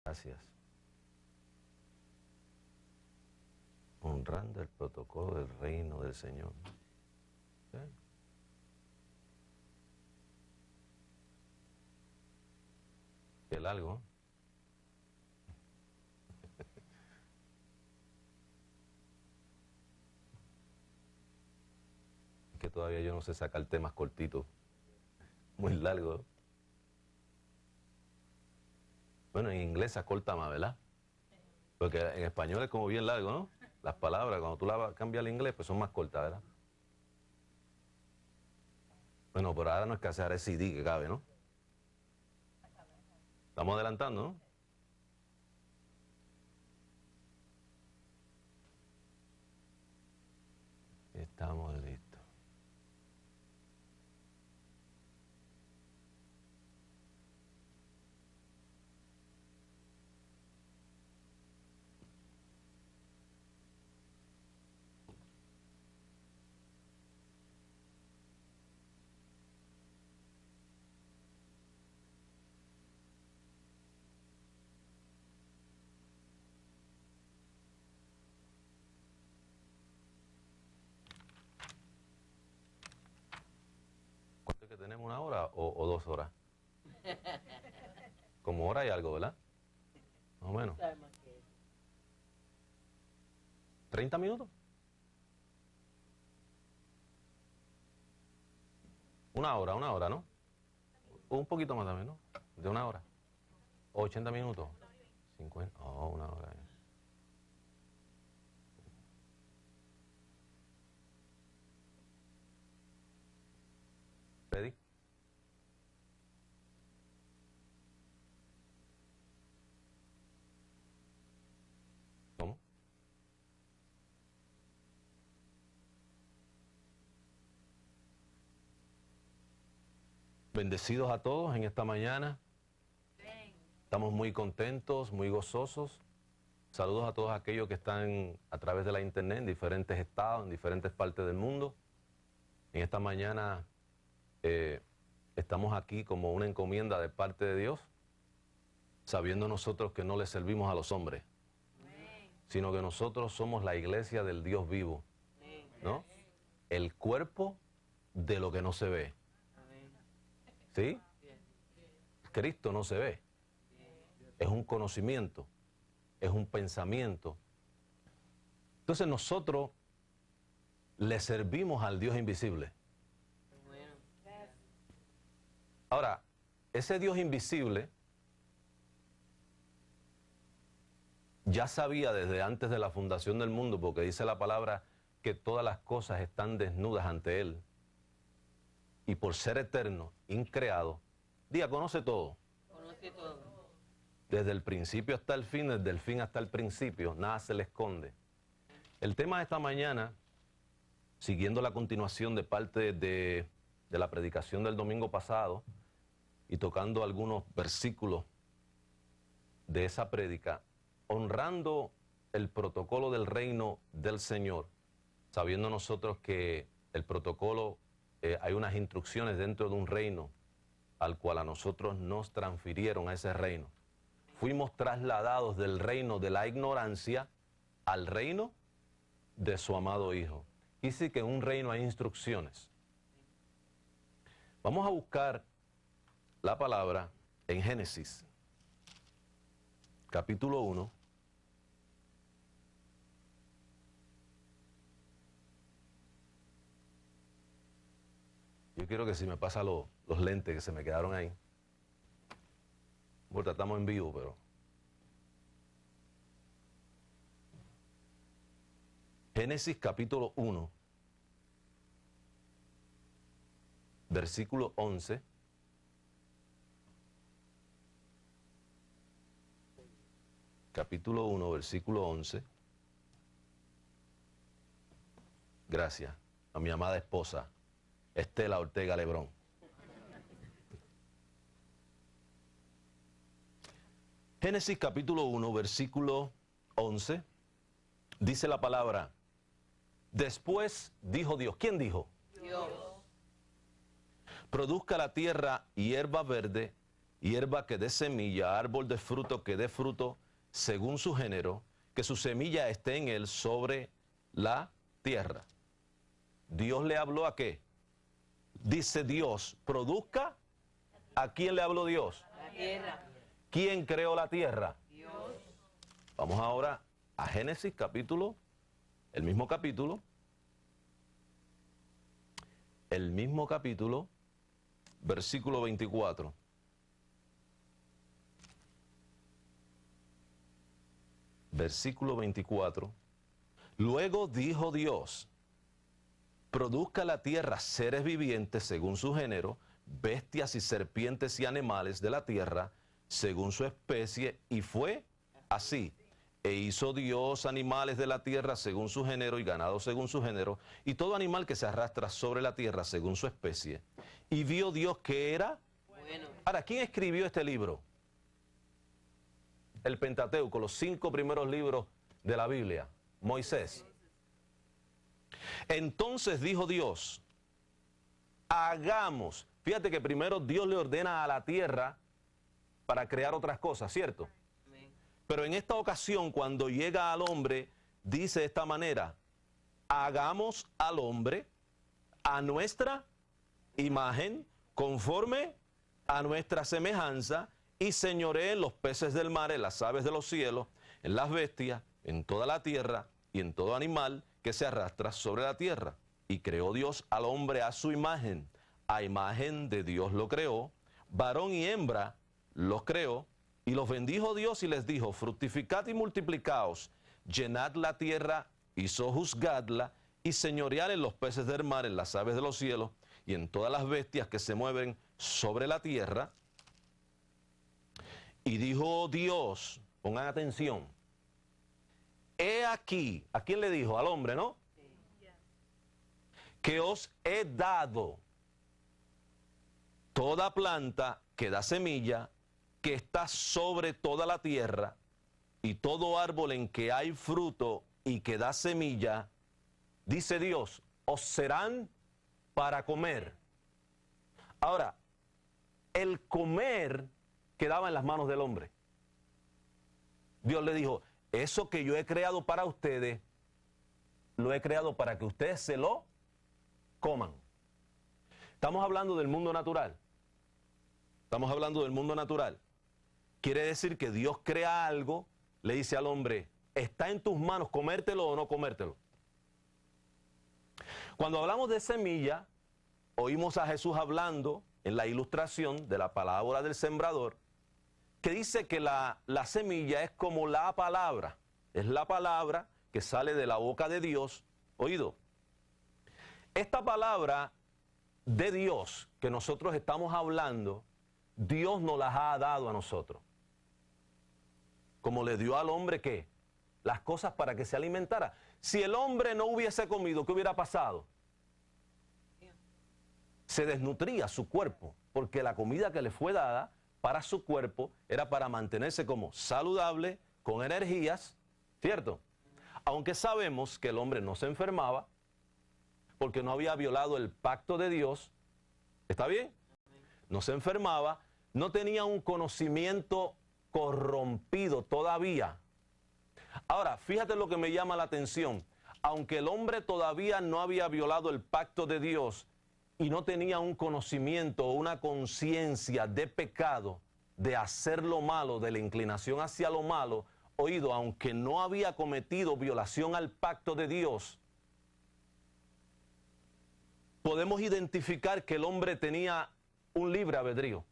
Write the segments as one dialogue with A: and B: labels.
A: Gracias. Honrando el protocolo del reino del Señor. ¿Sí? Qué largo. Que todavía yo no sé sacar temas cortitos. Muy largo. Bueno, en inglés se acorta más, ¿verdad? Porque en español es como bien largo, ¿no? Las palabras, cuando tú las cambias al inglés, pues son más cortas, ¿verdad? Bueno, pero ahora no es que hacer ese CD que cabe, ¿no? Estamos adelantando, ¿no? Estamos listos. ¿Cuánto es que tenemos? ¿1 hora o 2 horas? Como hora y algo, ¿verdad? Más o menos. 30 minutos. 1 hora, ¿no? O un poquito más también, ¿no? De 1 hora. 80 minutos. 50. Oh, 1 hora. ¿Ready? ¿Cómo? Bendecidos a todos en esta mañana. Estamos muy contentos, muy gozosos. Saludos a todos aquellos que están a través de la internet en diferentes estados, en diferentes partes del mundo. En esta mañana estamos aquí como una encomienda de parte de Dios, sabiendo nosotros que no le servimos a los hombres, sino que nosotros somos la iglesia del Dios vivo, ¿no? El cuerpo de lo que no se ve. ¿Sí? Cristo no se ve. Es un conocimiento, es un pensamiento. Entonces nosotros le servimos al Dios invisible. Ahora, ese Dios invisible ya sabía desde antes de la fundación del mundo, porque dice la palabra que todas las cosas están desnudas ante Él. Y por ser eterno, increado, conoce todo.
B: Conoce todo.
A: Desde el principio hasta el fin, desde el fin hasta el principio, nada se le esconde. El tema de esta mañana, siguiendo la continuación de parte de la predicación del domingo pasado y tocando algunos versículos de esa prédica, honrando el protocolo del reino del Señor, sabiendo nosotros que el protocolo, hay unas instrucciones dentro de un reino al cual a nosotros nos transfirieron a ese reino. Fuimos trasladados del reino de la ignorancia al reino de su amado Hijo. Y sí que en un reino hay instrucciones. Vamos a buscar la palabra en Génesis, capítulo 1. Yo quiero que si me pasa los lentes que se me quedaron ahí. Porque estamos en vivo, pero... Génesis capítulo 1, versículo 11. Capítulo 1, versículo 11. Gracias a mi amada esposa, Estela Ortega Lebrón. Génesis capítulo 1, versículo 11, dice la palabra: después dijo Dios. ¿Quién dijo?
B: Dios.
A: Produzca la tierra hierba verde, hierba que dé semilla, árbol de fruto que dé fruto según su género, que su semilla esté en él sobre la tierra. Dios le habló ¿a qué? Dice Dios, produzca. ¿A quién le habló Dios?
B: La tierra.
A: ¿Quién creó la tierra?
B: Dios.
A: Vamos ahora a Génesis capítulo, el mismo capítulo, versículo 24. Versículo 24. Luego dijo Dios, produzca la tierra seres vivientes según su género, bestias y serpientes y animales de la tierra según su especie, y fue así. E hizo Dios animales de la tierra según su género y ganado según su género, y todo animal que se arrastra sobre la tierra según su especie. Y vio Dios que era
B: Bueno.
A: Ahora, ¿quién escribió este libro? El Pentateuco, los 5 primeros libros de la Biblia. Moisés. Entonces dijo Dios, hagamos. Fíjate que primero Dios le ordena a la tierra para crear otras cosas, ¿cierto?
B: Amén.
A: Pero en esta ocasión, cuando llega al hombre, dice de esta manera, hagamos al hombre a nuestra imagen, conforme a nuestra semejanza, y señoree en los peces del mar, en las aves de los cielos, en las bestias, en toda la tierra y en todo animal que se arrastra sobre la tierra. Y creó Dios al hombre a su imagen, a imagen de Dios lo creó, varón y hembra los creó, y los bendijo Dios y les dijo, fructificad y multiplicaos, llenad la tierra y sojuzgadla, y señoread en los peces del mar, en las aves de los cielos, y en todas las bestias que se mueven sobre la tierra. Y dijo Dios, pongan atención, he aquí, ¿a quién le dijo? Al hombre, ¿no? Que os he dado toda planta que da semilla, que está sobre toda la tierra, y todo árbol en que hay fruto y que da semilla, dice Dios, os serán para comer. Ahora, el comer quedaba en las manos del hombre. Dios le dijo, eso que yo he creado para ustedes, lo he creado para que ustedes se lo coman. Estamos hablando del mundo natural. Estamos hablando del mundo natural. Quiere decir que Dios crea algo, le dice al hombre, está en tus manos comértelo o no comértelo. Cuando hablamos de semilla, oímos a Jesús hablando en la ilustración de la parábola del sembrador, que dice que la semilla es como la palabra, es la palabra que sale de la boca de Dios, oído. Esta palabra de Dios que nosotros estamos hablando, Dios nos las ha dado a nosotros. Como le dio al hombre, ¿qué? Las cosas para que se alimentara. Si el hombre no hubiese comido, ¿qué hubiera pasado? Se desnutría su cuerpo, porque la comida que le fue dada para su cuerpo era para mantenerse como saludable, con energías, ¿cierto? Aunque sabemos que el hombre no se enfermaba, porque no había violado el pacto de Dios, ¿está bien? No se enfermaba, no tenía un conocimiento corrompido todavía. Ahora, fíjate lo que me llama la atención. Aunque el hombre todavía no había violado el pacto de Dios y no tenía un conocimiento o una conciencia de pecado, de hacer lo malo, de la inclinación hacia lo malo, oído, aunque no había cometido violación al pacto de Dios, podemos identificar que el hombre tenía un libre albedrío.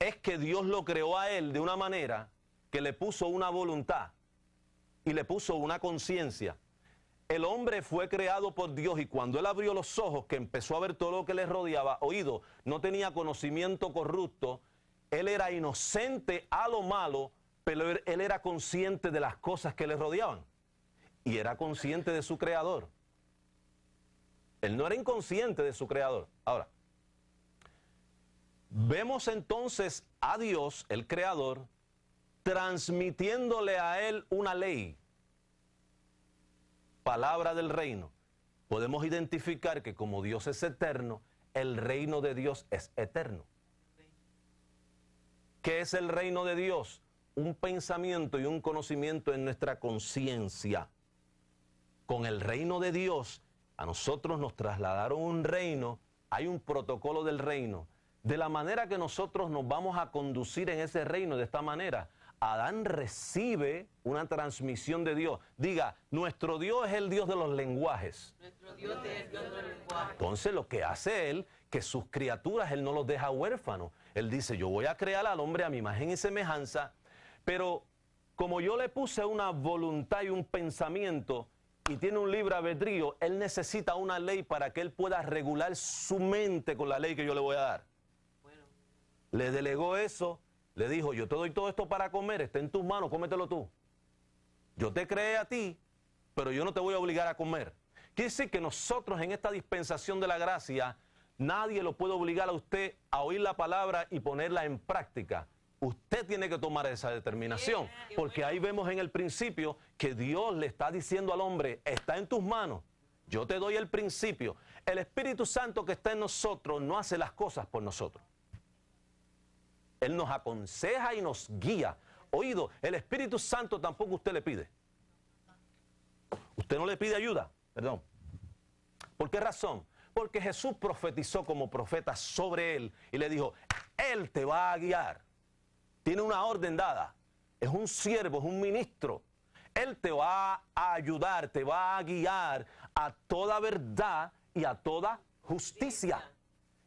A: Es que Dios lo creó a él de una manera que le puso una voluntad y le puso una conciencia. El hombre fue creado por Dios y cuando él abrió los ojos, que empezó a ver todo lo que le rodeaba, oído, no tenía conocimiento corrupto, él era inocente a lo malo, pero él era consciente de las cosas que le rodeaban y era consciente de su creador. Él no era inconsciente de su creador. Ahora, vemos entonces a Dios, el creador, transmitiéndole a él una ley, palabra del reino. Podemos identificar que como Dios es eterno, el reino de Dios es eterno. ¿Qué es el reino de Dios? Un pensamiento y un conocimiento en nuestra conciencia. Con el reino de Dios, a nosotros nos trasladaron un reino, hay un protocolo del reino. De la manera que nosotros nos vamos a conducir en ese reino, de esta manera, Adán recibe una transmisión de Dios. Diga, nuestro Dios es el Dios de los lenguajes.
B: Nuestro Dios es el Dios de los lenguajes.
A: Entonces lo que hace Él, que sus criaturas Él no los deja huérfanos. Él dice, yo voy a crear al hombre a mi imagen y semejanza, pero como yo le puse una voluntad y un pensamiento y tiene un libre albedrío, Él necesita una ley para que Él pueda regular su mente con la ley que yo le voy a dar.
B: Bueno,
A: Le delegó eso. Le dijo, yo te doy todo esto para comer, está en tus manos, cómetelo tú. Yo te creé a ti, pero yo no te voy a obligar a comer. Quiere decir que nosotros en esta dispensación de la gracia, nadie lo puede obligar a usted a oír la palabra y ponerla en práctica. Usted tiene que tomar esa determinación, porque ahí vemos en el principio que Dios le está diciendo al hombre, está en tus manos, yo te doy el principio. El Espíritu Santo que está en nosotros no hace las cosas por nosotros. Él nos aconseja y nos guía. Oído, el Espíritu Santo tampoco usted le pide. Usted no le pide ayuda, perdón. ¿Por qué razón? Porque Jesús profetizó como profeta sobre él y le dijo, Él te va a guiar. Tiene una orden dada. Es un siervo, es un ministro. Él te va a ayudar, te va a guiar a toda verdad y a toda justicia.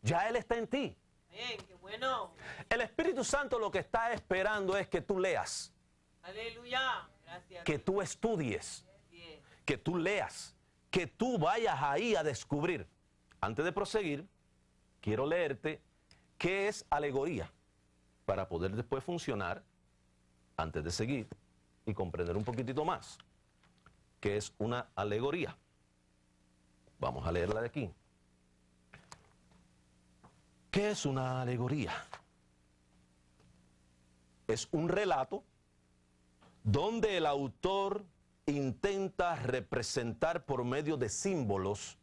A: Ya Él está en ti.
B: bien, qué bueno.
A: El Espíritu Santo lo que está esperando es que tú leas,
B: Aleluya. Gracias.
A: que tú estudies,
B: Bien.
A: que tú leas, que tú vayas ahí a descubrir. Antes de proseguir, quiero leerte qué es alegoría, para poder después funcionar, antes de seguir y comprender un poquitito más, qué es una alegoría. Vamos a leerla de aquí. ¿Qué es una alegoría? Es un relato donde el autor intenta representar por medio de símbolos.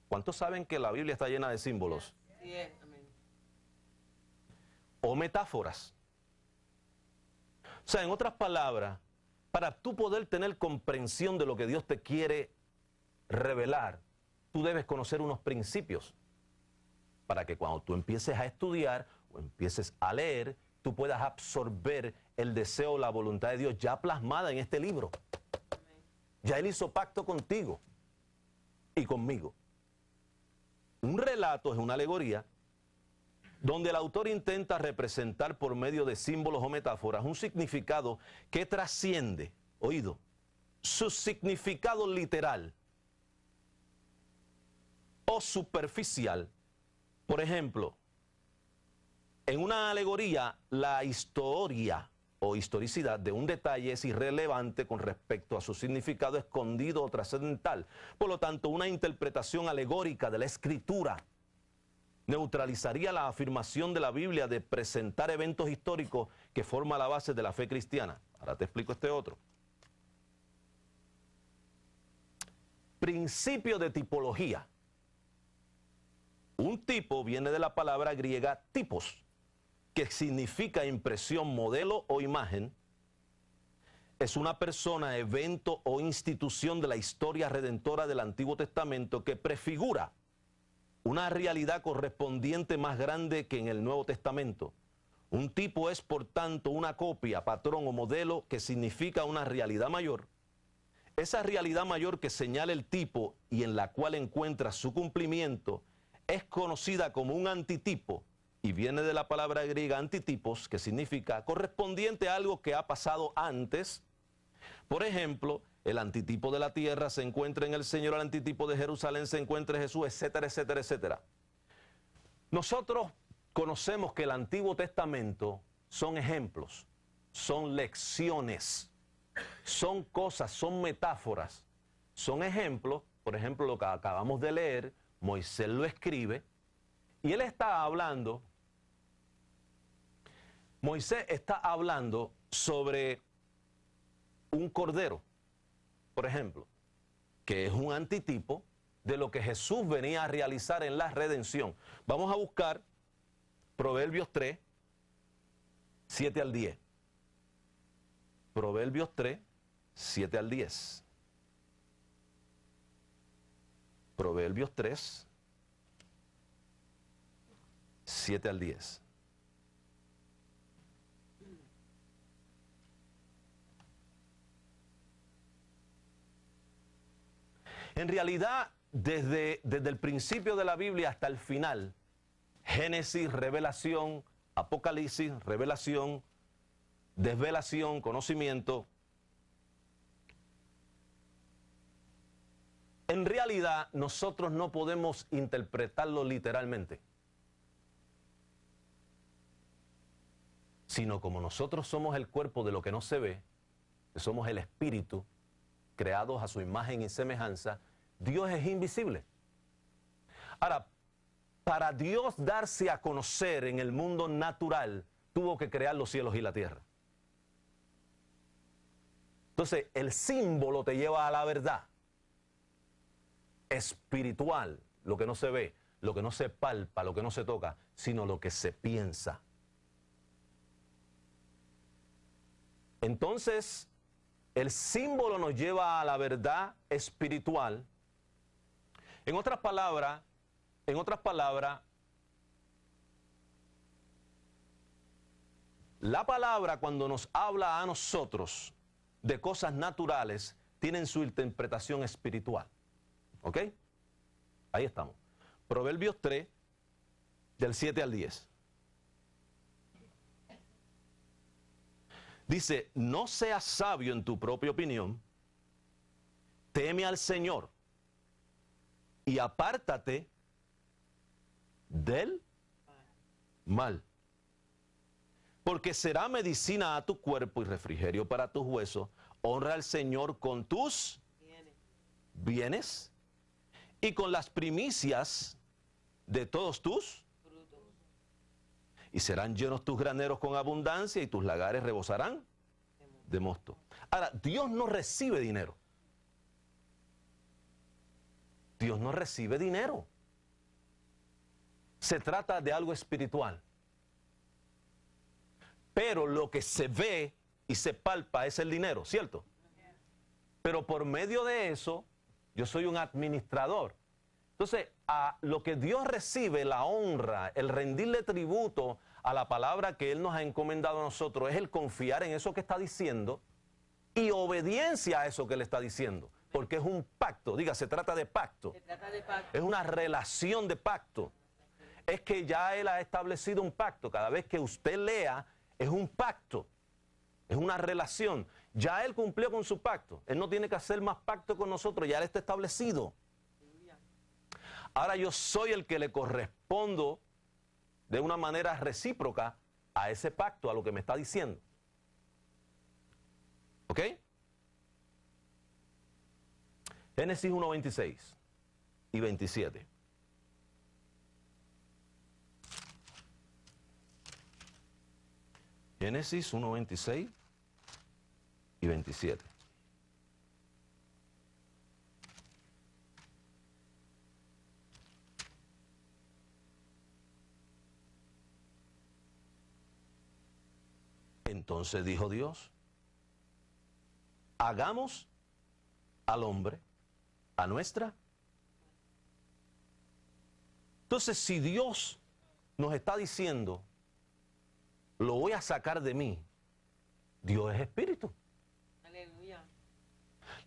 A: ¿Cuántos saben que la Biblia está llena de símbolos?
B: Así es, amén.
A: O metáforas. O sea, en otras palabras, para tú poder tener comprensión de lo que Dios te quiere revelar, tú debes conocer unos principios, para que cuando tú empieces a estudiar o empieces a leer, tú puedas absorber el deseo, la voluntad de Dios ya plasmada en este libro. Ya Él hizo pacto contigo y conmigo. Un relato es una alegoría donde el autor intenta representar por medio de símbolos o metáforas un significado que trasciende, oído, su significado literal o superficial. Por ejemplo, en una alegoría, la historia o historicidad de un detalle es irrelevante con respecto a su significado escondido o trascendental. Por lo tanto, una interpretación alegórica de la escritura neutralizaría la afirmación de la Biblia de presentar eventos históricos que forman la base de la fe cristiana. Ahora te explico este otro. Principio de tipología. Un tipo viene de la palabra griega tipos, que significa impresión, modelo o imagen. Es una persona, evento o institución de la historia redentora del Antiguo Testamento que prefigura una realidad correspondiente más grande que en el Nuevo Testamento. Un tipo es, por tanto, una copia, patrón o modelo que significa una realidad mayor. Esa realidad mayor que señala el tipo y en la cual encuentra su cumplimiento es conocida como un antitipo y viene de la palabra griega antitipos, que significa correspondiente a algo que ha pasado antes. Por ejemplo, el antitipo de la tierra se encuentra en el Señor, el antitipo de Jerusalén se encuentra en Jesús, etcétera, etcétera, etcétera. Nosotros conocemos que el Antiguo Testamento son ejemplos, son lecciones, son cosas, son metáforas, son ejemplos. Por ejemplo, lo que acabamos de leer, Moisés lo escribe y él está hablando, Moisés está hablando sobre un cordero, por ejemplo, que es un antitipo de lo que Jesús venía a realizar en la redención. Vamos a buscar Proverbios 3, 7 al 10. Proverbios 3, 7 al 10. Proverbios 3, 7 al 10. En realidad, desde el principio de la Biblia hasta el final, Génesis, revelación, Apocalipsis, revelación, desvelación, conocimiento, en realidad nosotros no podemos interpretarlo literalmente, sino como nosotros somos el cuerpo de lo que no se ve, que somos el espíritu, creados a su imagen y semejanza, Dios es invisible. Ahora, para Dios darse a conocer en el mundo natural, tuvo que crear los cielos y la tierra. Entonces, el símbolo te lleva a la verdad espiritual, lo que no se ve, lo que no se palpa, lo que no se toca, sino lo que se piensa. Entonces, el símbolo nos lleva a la verdad espiritual. En otras palabras, la palabra cuando nos habla a nosotros de cosas naturales, tienen su interpretación espiritual. ¿Ok? Ahí estamos. Proverbios 3, del 7 al 10. Dice, no seas sabio en tu propia opinión, teme al Señor y apártate del mal. Porque será medicina a tu cuerpo y refrigerio para tus huesos. Honra al Señor con tus bienes y con las primicias de todos tus frutos. Y serán llenos tus graneros con abundancia y tus lagares rebosarán de mosto. Ahora, Dios no recibe dinero. Dios no recibe dinero. Se trata de algo espiritual. Pero lo que se ve y se palpa es el dinero, ¿cierto? Pero por medio de eso, yo soy un administrador. Entonces, a lo que Dios recibe, la honra, el rendirle tributo a la palabra que Él nos ha encomendado a nosotros, es el confiar en eso que está diciendo y obediencia a eso que Él está diciendo. Porque es un pacto, diga, se trata de pacto.
B: Se trata de pacto.
A: Es una relación de pacto. Es que ya Él ha establecido un pacto. Cada vez que usted lea, es un pacto. Es una relación. Ya Él cumplió con su pacto. Él no tiene que hacer más pacto con nosotros. Ya Él está establecido. Ahora yo soy el que le correspondo de una manera recíproca a ese pacto, a lo que me está diciendo. ¿Ok? Génesis 1:26 y 27. Génesis 1:26 y 27. Entonces dijo Dios, hagamos al hombre a nuestra. Entonces, si Dios nos está diciendo, lo voy a sacar de mí, Dios es espíritu.
B: Aleluya.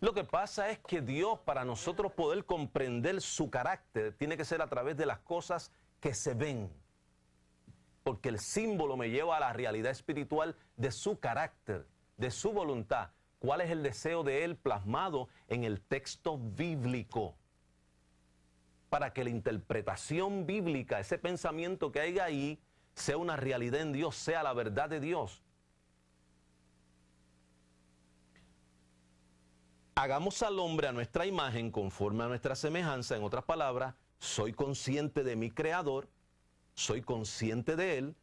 A: Lo que pasa es que Dios, para nosotros poder comprender su carácter, tiene que ser a través de las cosas que se ven. Porque el símbolo me lleva a la realidad espiritual de su carácter, de su voluntad. ¿Cuál es el deseo de Él plasmado en el texto bíblico? Para que la interpretación bíblica, ese pensamiento que hay ahí, sea una realidad en Dios, sea la verdad de Dios. Hagamos al hombre a nuestra imagen, conforme a nuestra semejanza. En otras palabras, soy consciente de mi Creador, soy consciente de Él,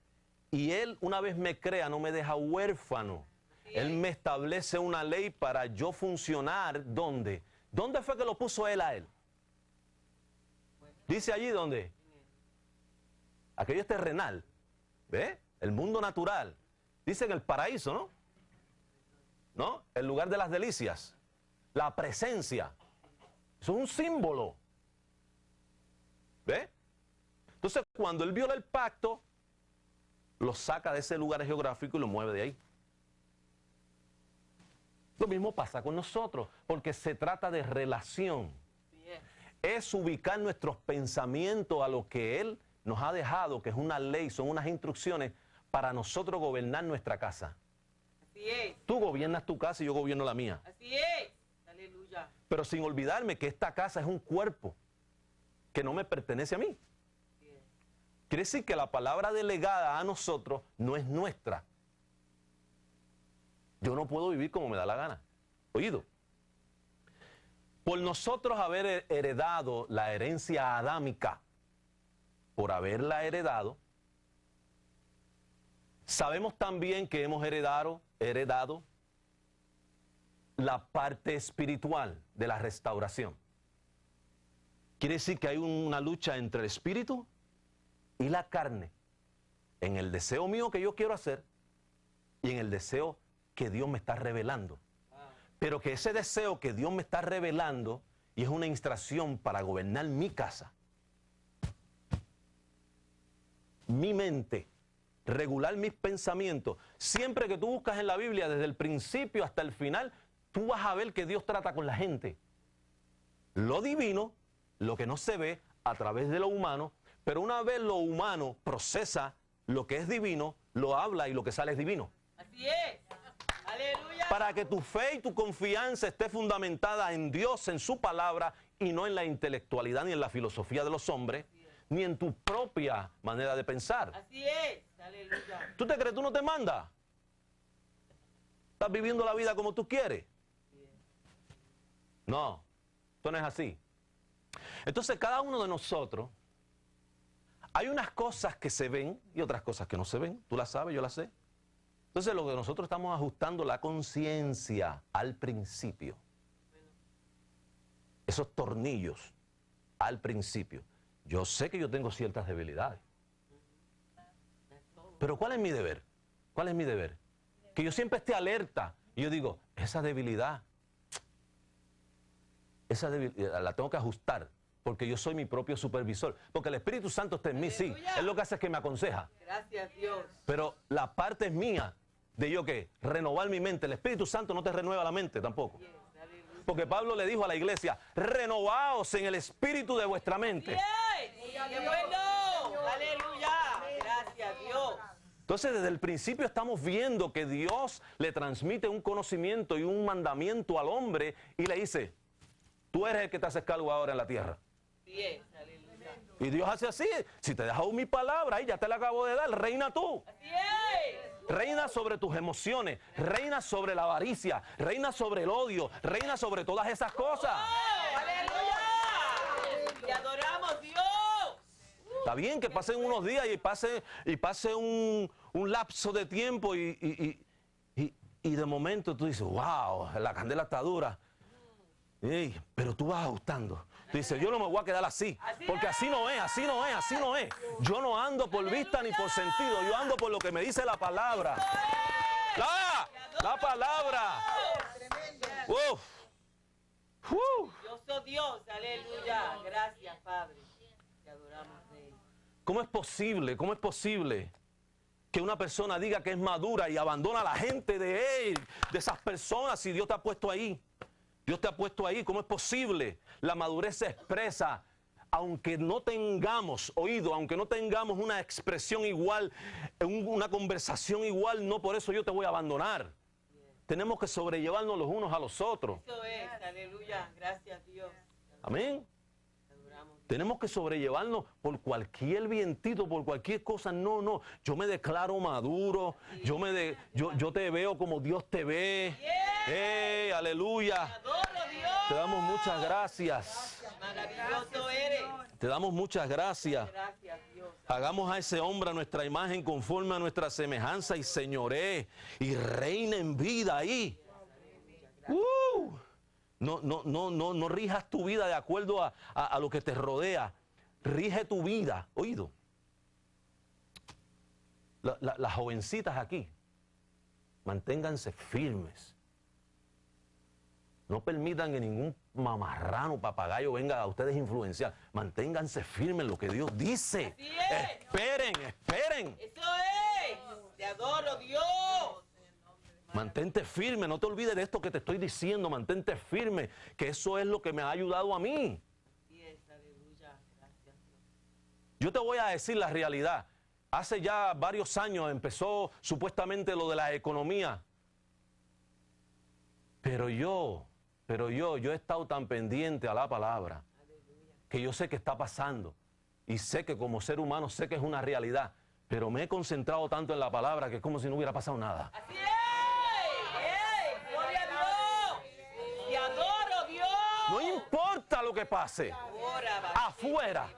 A: y Él, una vez me crea, no me deja huérfano. Él me establece una ley para yo funcionar. ¿Dónde? ¿Dónde fue que lo puso Él a Él? Dice allí donde aquello es terrenal, ¿ve? El mundo natural. Dice en el paraíso, ¿no? ¿No? El lugar de las delicias, la presencia. Eso es un símbolo. ¿Ve? Entonces, cuando él viola el pacto, lo saca de ese lugar geográfico y lo mueve de ahí. Lo mismo pasa con nosotros, porque se trata de relación. Es ubicar nuestros pensamientos a lo que Él nos ha dejado, que es una ley, son unas instrucciones para nosotros gobernar nuestra casa.
B: Así es.
A: Tú gobiernas tu casa y yo gobierno la mía.
B: Así es. Aleluya.
A: Pero sin olvidarme que esta casa es un cuerpo que no me pertenece a mí. Quiere decir que la palabra delegada a nosotros no es nuestra. Yo no puedo vivir como me da la gana. Oído. Por nosotros haber heredado la herencia adámica, por haberla heredado, sabemos también que hemos heredado la parte espiritual de la restauración. Quiere decir que hay una lucha entre el espíritu y la carne, en el deseo mío que yo quiero hacer y en el deseo que Dios me está revelando. Pero que ese deseo que Dios me está revelando y es una instrucción para gobernar mi casa, mi mente, regular mis pensamientos. Siempre que tú buscas en la Biblia, desde el principio hasta el final, tú vas a ver que Dios trata con la gente. Lo divino, lo que no se ve a través de lo humano, pero una vez lo humano procesa lo que es divino, lo habla y lo que sale es divino.
B: Así es. Aleluya.
A: Para que tu fe y tu confianza esté fundamentada en Dios, en su palabra, y no en la intelectualidad ni en la filosofía de los hombres, ni en tu propia manera de pensar.
B: Así es. Aleluya.
A: ¿Tú te crees? ¿Tú no te mandas? ¿Estás viviendo la vida como tú quieres? No, esto no es así. Entonces, cada uno de nosotros, hay unas cosas que se ven y otras cosas que no se ven. Tú las sabes, yo las sé. Entonces, lo que nosotros estamos ajustando la conciencia al principio. Esos tornillos al principio. Yo sé que yo tengo ciertas debilidades. Pero ¿cuál es mi deber? ¿Cuál es mi deber? Que yo siempre esté alerta. Y yo digo, esa debilidad la tengo que ajustar. Porque yo soy mi propio supervisor. Porque el Espíritu Santo está en mí, sí. Él lo que hace es que me aconseja.
B: Gracias, Dios.
A: Pero la parte es mía de yo ¿qué? Renovar mi mente. El Espíritu Santo no te renueva la mente tampoco. Porque Pablo le dijo a la iglesia, renovaos en el espíritu de vuestra mente.
B: ¡Qué bueno! ¡Aleluya! Gracias, Dios.
A: Entonces, desde el principio estamos viendo que Dios le transmite un conocimiento y un mandamiento al hombre y le dice, tú eres el que te haces cargo ahora en la tierra.
B: Así es. Aleluya.
A: Y Dios hace así, si te he dejado mi palabra, ahí ya te la acabo de dar, reina tú.
B: Así es.
A: Reina sobre tus emociones, reina sobre la avaricia, reina sobre el odio, reina sobre todas esas cosas.
B: ¡Oh, aleluya! Te adoramos, Dios.
A: Está bien que pasen unos días y pase un lapso de tiempo y de momento tú dices, wow, la candela está dura. Ey, pero tú vas ajustando. Tú dices, yo no me voy a quedar así, porque así no es, así no es, así no es. Yo no ando por vista ni por sentido, yo ando por lo que me dice la palabra. La palabra. Uf.
B: Yo soy Dios, aleluya. Gracias, Padre. Te adoramos, Rey.
A: ¿Cómo es posible? ¿Cómo es posible que una persona diga que es madura y abandona a la gente de él, de esas personas, si Dios te ha puesto ahí? Dios te ha puesto ahí. ¿Cómo es posible? La madurez se expresa, aunque no tengamos oído, aunque no tengamos una expresión igual, una conversación igual, no por eso yo te voy a abandonar. Tenemos que sobrellevarnos los unos a los otros.
B: Eso es, aleluya. Gracias, Dios.
A: Amén.
B: Te adoramos.
A: Tenemos que sobrellevarnos por cualquier vientito, por cualquier cosa. No, no. Yo me declaro maduro. Yo te veo como Dios te ve. ¡Hey, aleluya!
B: Adoro, Dios.
A: Te damos muchas gracias.
B: Maravilloso eres.
A: Te damos muchas gracias.
B: Gracias, Dios.
A: Hagamos a ese hombre a nuestra imagen conforme a nuestra semejanza y señoré y reina en vida ahí. No rijas tu vida de acuerdo a lo que te rodea. rige tu vida. Oído. Las jovencitas aquí, manténganse firmes. No permitan que ningún mamarrano, papagayo venga a ustedes influenciar. Manténganse firmes en lo que Dios dice.
B: Así es.
A: Esperen, esperen.
B: Eso es. Te adoro, Dios.
A: Mantente firme, no te olvides de esto que te estoy diciendo. Mantente firme, que eso es lo que me ha ayudado a mí.
B: Así es, aleluya. Gracias, Dios.
A: Yo te voy a decir la realidad. Hace ya varios años empezó supuestamente lo de la economía. Pero yo he estado tan pendiente a la palabra que yo sé que está pasando y sé que como ser humano sé que es una realidad, pero me he concentrado tanto en la palabra que es como si no hubiera pasado nada.
B: Así es. ¡Ey! ¡Gloria a Dios! ¡Te adoro, Dios!
A: No importa lo que pase afuera,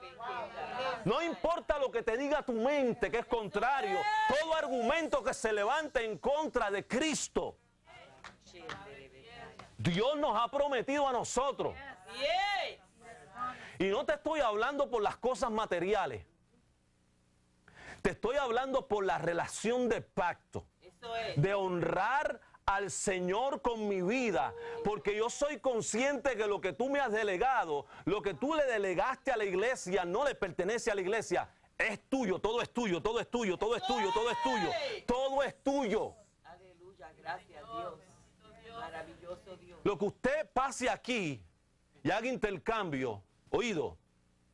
A: no importa lo que te diga tu mente que es contrario, todo argumento que se levante en contra de Cristo. Dios nos ha prometido a nosotros.
B: Así es.
A: Y no te estoy hablando por las cosas materiales. Te estoy hablando por la relación de pacto.
B: Eso es.
A: De honrar al Señor con mi vida. Porque yo soy consciente que lo que tú me has delegado, lo que tú le delegaste a la iglesia, no le pertenece a la iglesia. Es tuyo, todo es tuyo, todo es tuyo, todo es tuyo, todo es tuyo. Todo es tuyo.
B: Aleluya. Gracias, Dios. Maravilloso Dios.
A: Lo que usted pase aquí y haga intercambio, oído,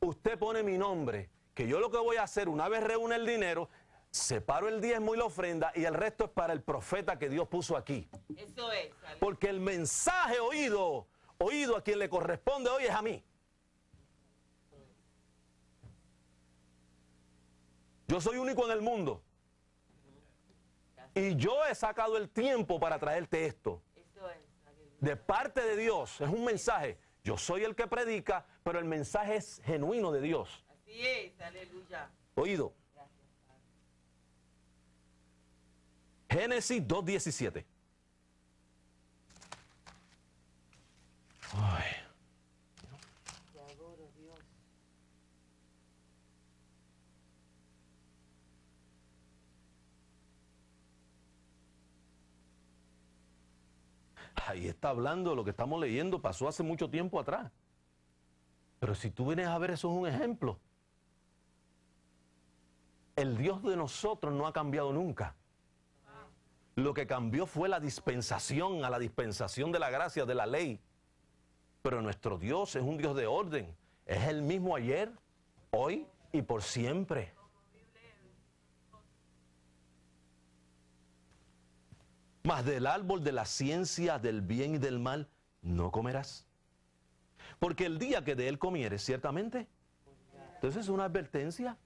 A: usted pone mi nombre, que yo lo que voy a hacer, una vez reúne el dinero, separo el diezmo y la ofrenda y el resto es para el profeta que Dios puso aquí.
B: Eso es. Aleluya.
A: Porque el mensaje oído a quien le corresponde hoy es a mí. Yo soy único en el mundo. Y yo he sacado el tiempo para traerte esto.
B: Eso es. Aleluya.
A: De parte de Dios, es un mensaje. Yo soy el que predica, pero el mensaje es genuino de Dios.
B: Así es. Aleluya.
A: Oído.
B: Gracias, Padre.
A: Génesis 2:17. Ay.
B: Te adoro, Dios.
A: Ahí está hablando de lo que estamos leyendo, pasó hace mucho tiempo atrás. Pero si tú vienes a ver, eso es un ejemplo. El Dios de nosotros no ha cambiado nunca. Lo que cambió fue la dispensación, a la dispensación de la gracia, de la ley. Pero nuestro Dios es un Dios de orden. Es el mismo ayer, hoy y por siempre. Mas del árbol de la ciencia del bien y del mal no comerás. Porque el día que de él comieres, ciertamente. Entonces es una advertencia.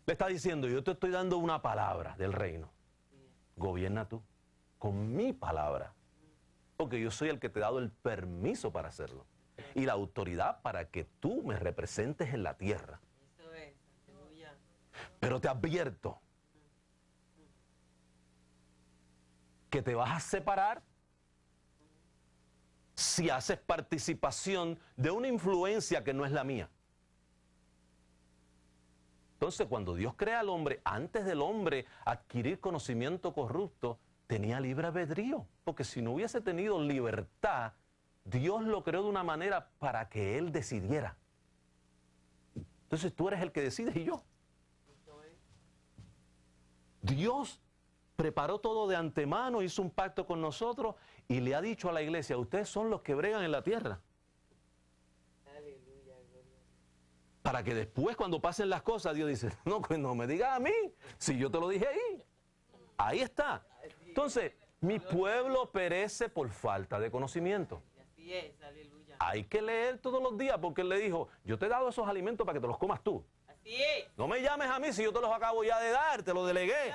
A: Le está diciendo, yo te estoy dando una palabra del reino. Gobierna tú con mi palabra. Porque yo soy el que te he dado el permiso para hacerlo. Y la autoridad para que tú me representes en la tierra.
B: Eso es. Aleluya.
A: Pero te advierto que te vas a separar si haces participación de una influencia que no es la mía. Entonces, cuando Dios crea al hombre, antes del hombre adquirir conocimiento corrupto, tenía libre albedrío. Porque si no hubiese tenido libertad, Dios lo creó de una manera para que él decidiera. Entonces tú eres el que decide y yo.
B: Eso es.
A: Dios preparó todo de antemano, hizo un pacto con nosotros y le ha dicho a la iglesia, ustedes son los que bregan en la tierra.
B: Aleluya. Gloria.
A: Para que después cuando pasen las cosas, Dios dice, no, pues no me digas a mí, si yo te lo dije ahí. Ahí está. Entonces, mi pueblo perece por falta de conocimiento.
B: Así es. Aleluya.
A: Hay que leer todos los días porque él le dijo, yo te he dado esos alimentos para que te los comas tú.
B: Así es.
A: No me llames a mí si yo te los acabo ya de dar, te los delegué.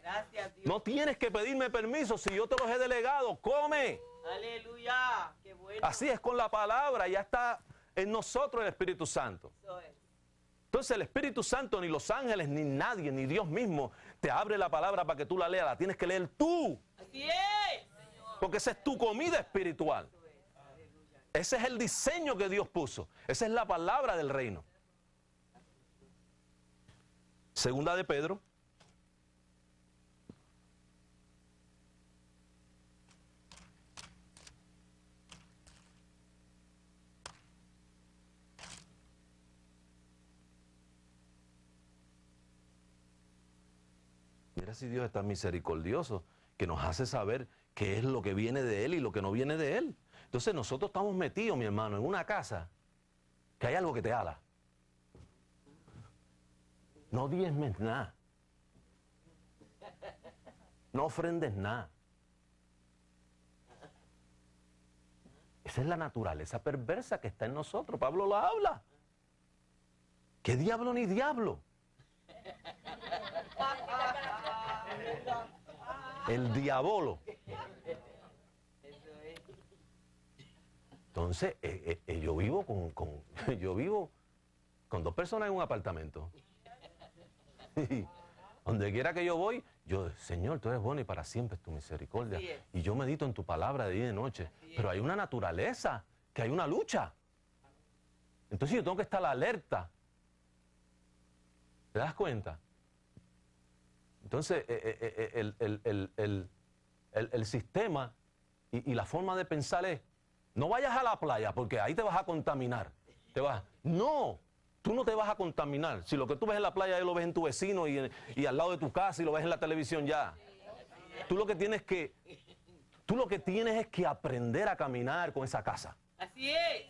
B: Gracias, Dios.
A: No tienes que pedirme permiso si yo te los he delegado, come.
B: Aleluya. Qué bueno.
A: Así es con la palabra, ya está en nosotros el Espíritu Santo.
B: Eso es.
A: Entonces el Espíritu Santo, ni los ángeles, ni nadie, ni Dios mismo te abre la palabra para que tú la leas, la tienes que leer tú.
B: Así es.
A: Porque esa es tu comida espiritual.
B: Eso es. Aleluya.
A: Ese es el diseño que Dios puso. Esa es la palabra del reino. Segunda de Pedro. Mira si Dios es tan misericordioso que nos hace saber qué es lo que viene de Él y lo que no viene de Él. Entonces nosotros estamos metidos, mi hermano, en una casa que hay algo que te ala. No diezmes nada. No ofrendes nada. Esa es la naturaleza perversa que está en nosotros. Pablo lo habla. ¿Qué diablo ni diablo? El diabolo. Entonces, yo vivo yo vivo con 2 personas en un apartamento. Y donde quiera que yo voy, Señor, tú eres bueno y para siempre es tu misericordia. Y yo medito en tu palabra de día y de noche. Pero hay una naturaleza, que hay una lucha. Entonces yo tengo que estar alerta. ¿Te das cuenta? Entonces, el sistema y la forma de pensar es, no vayas a la playa porque ahí te vas a contaminar. No, tú no te vas a contaminar. Si lo que tú ves en la playa, lo ves en tu vecino y al lado de tu casa y lo ves en la televisión ya. Tú lo que tienes es que aprender a caminar con esa casa.
B: Así es.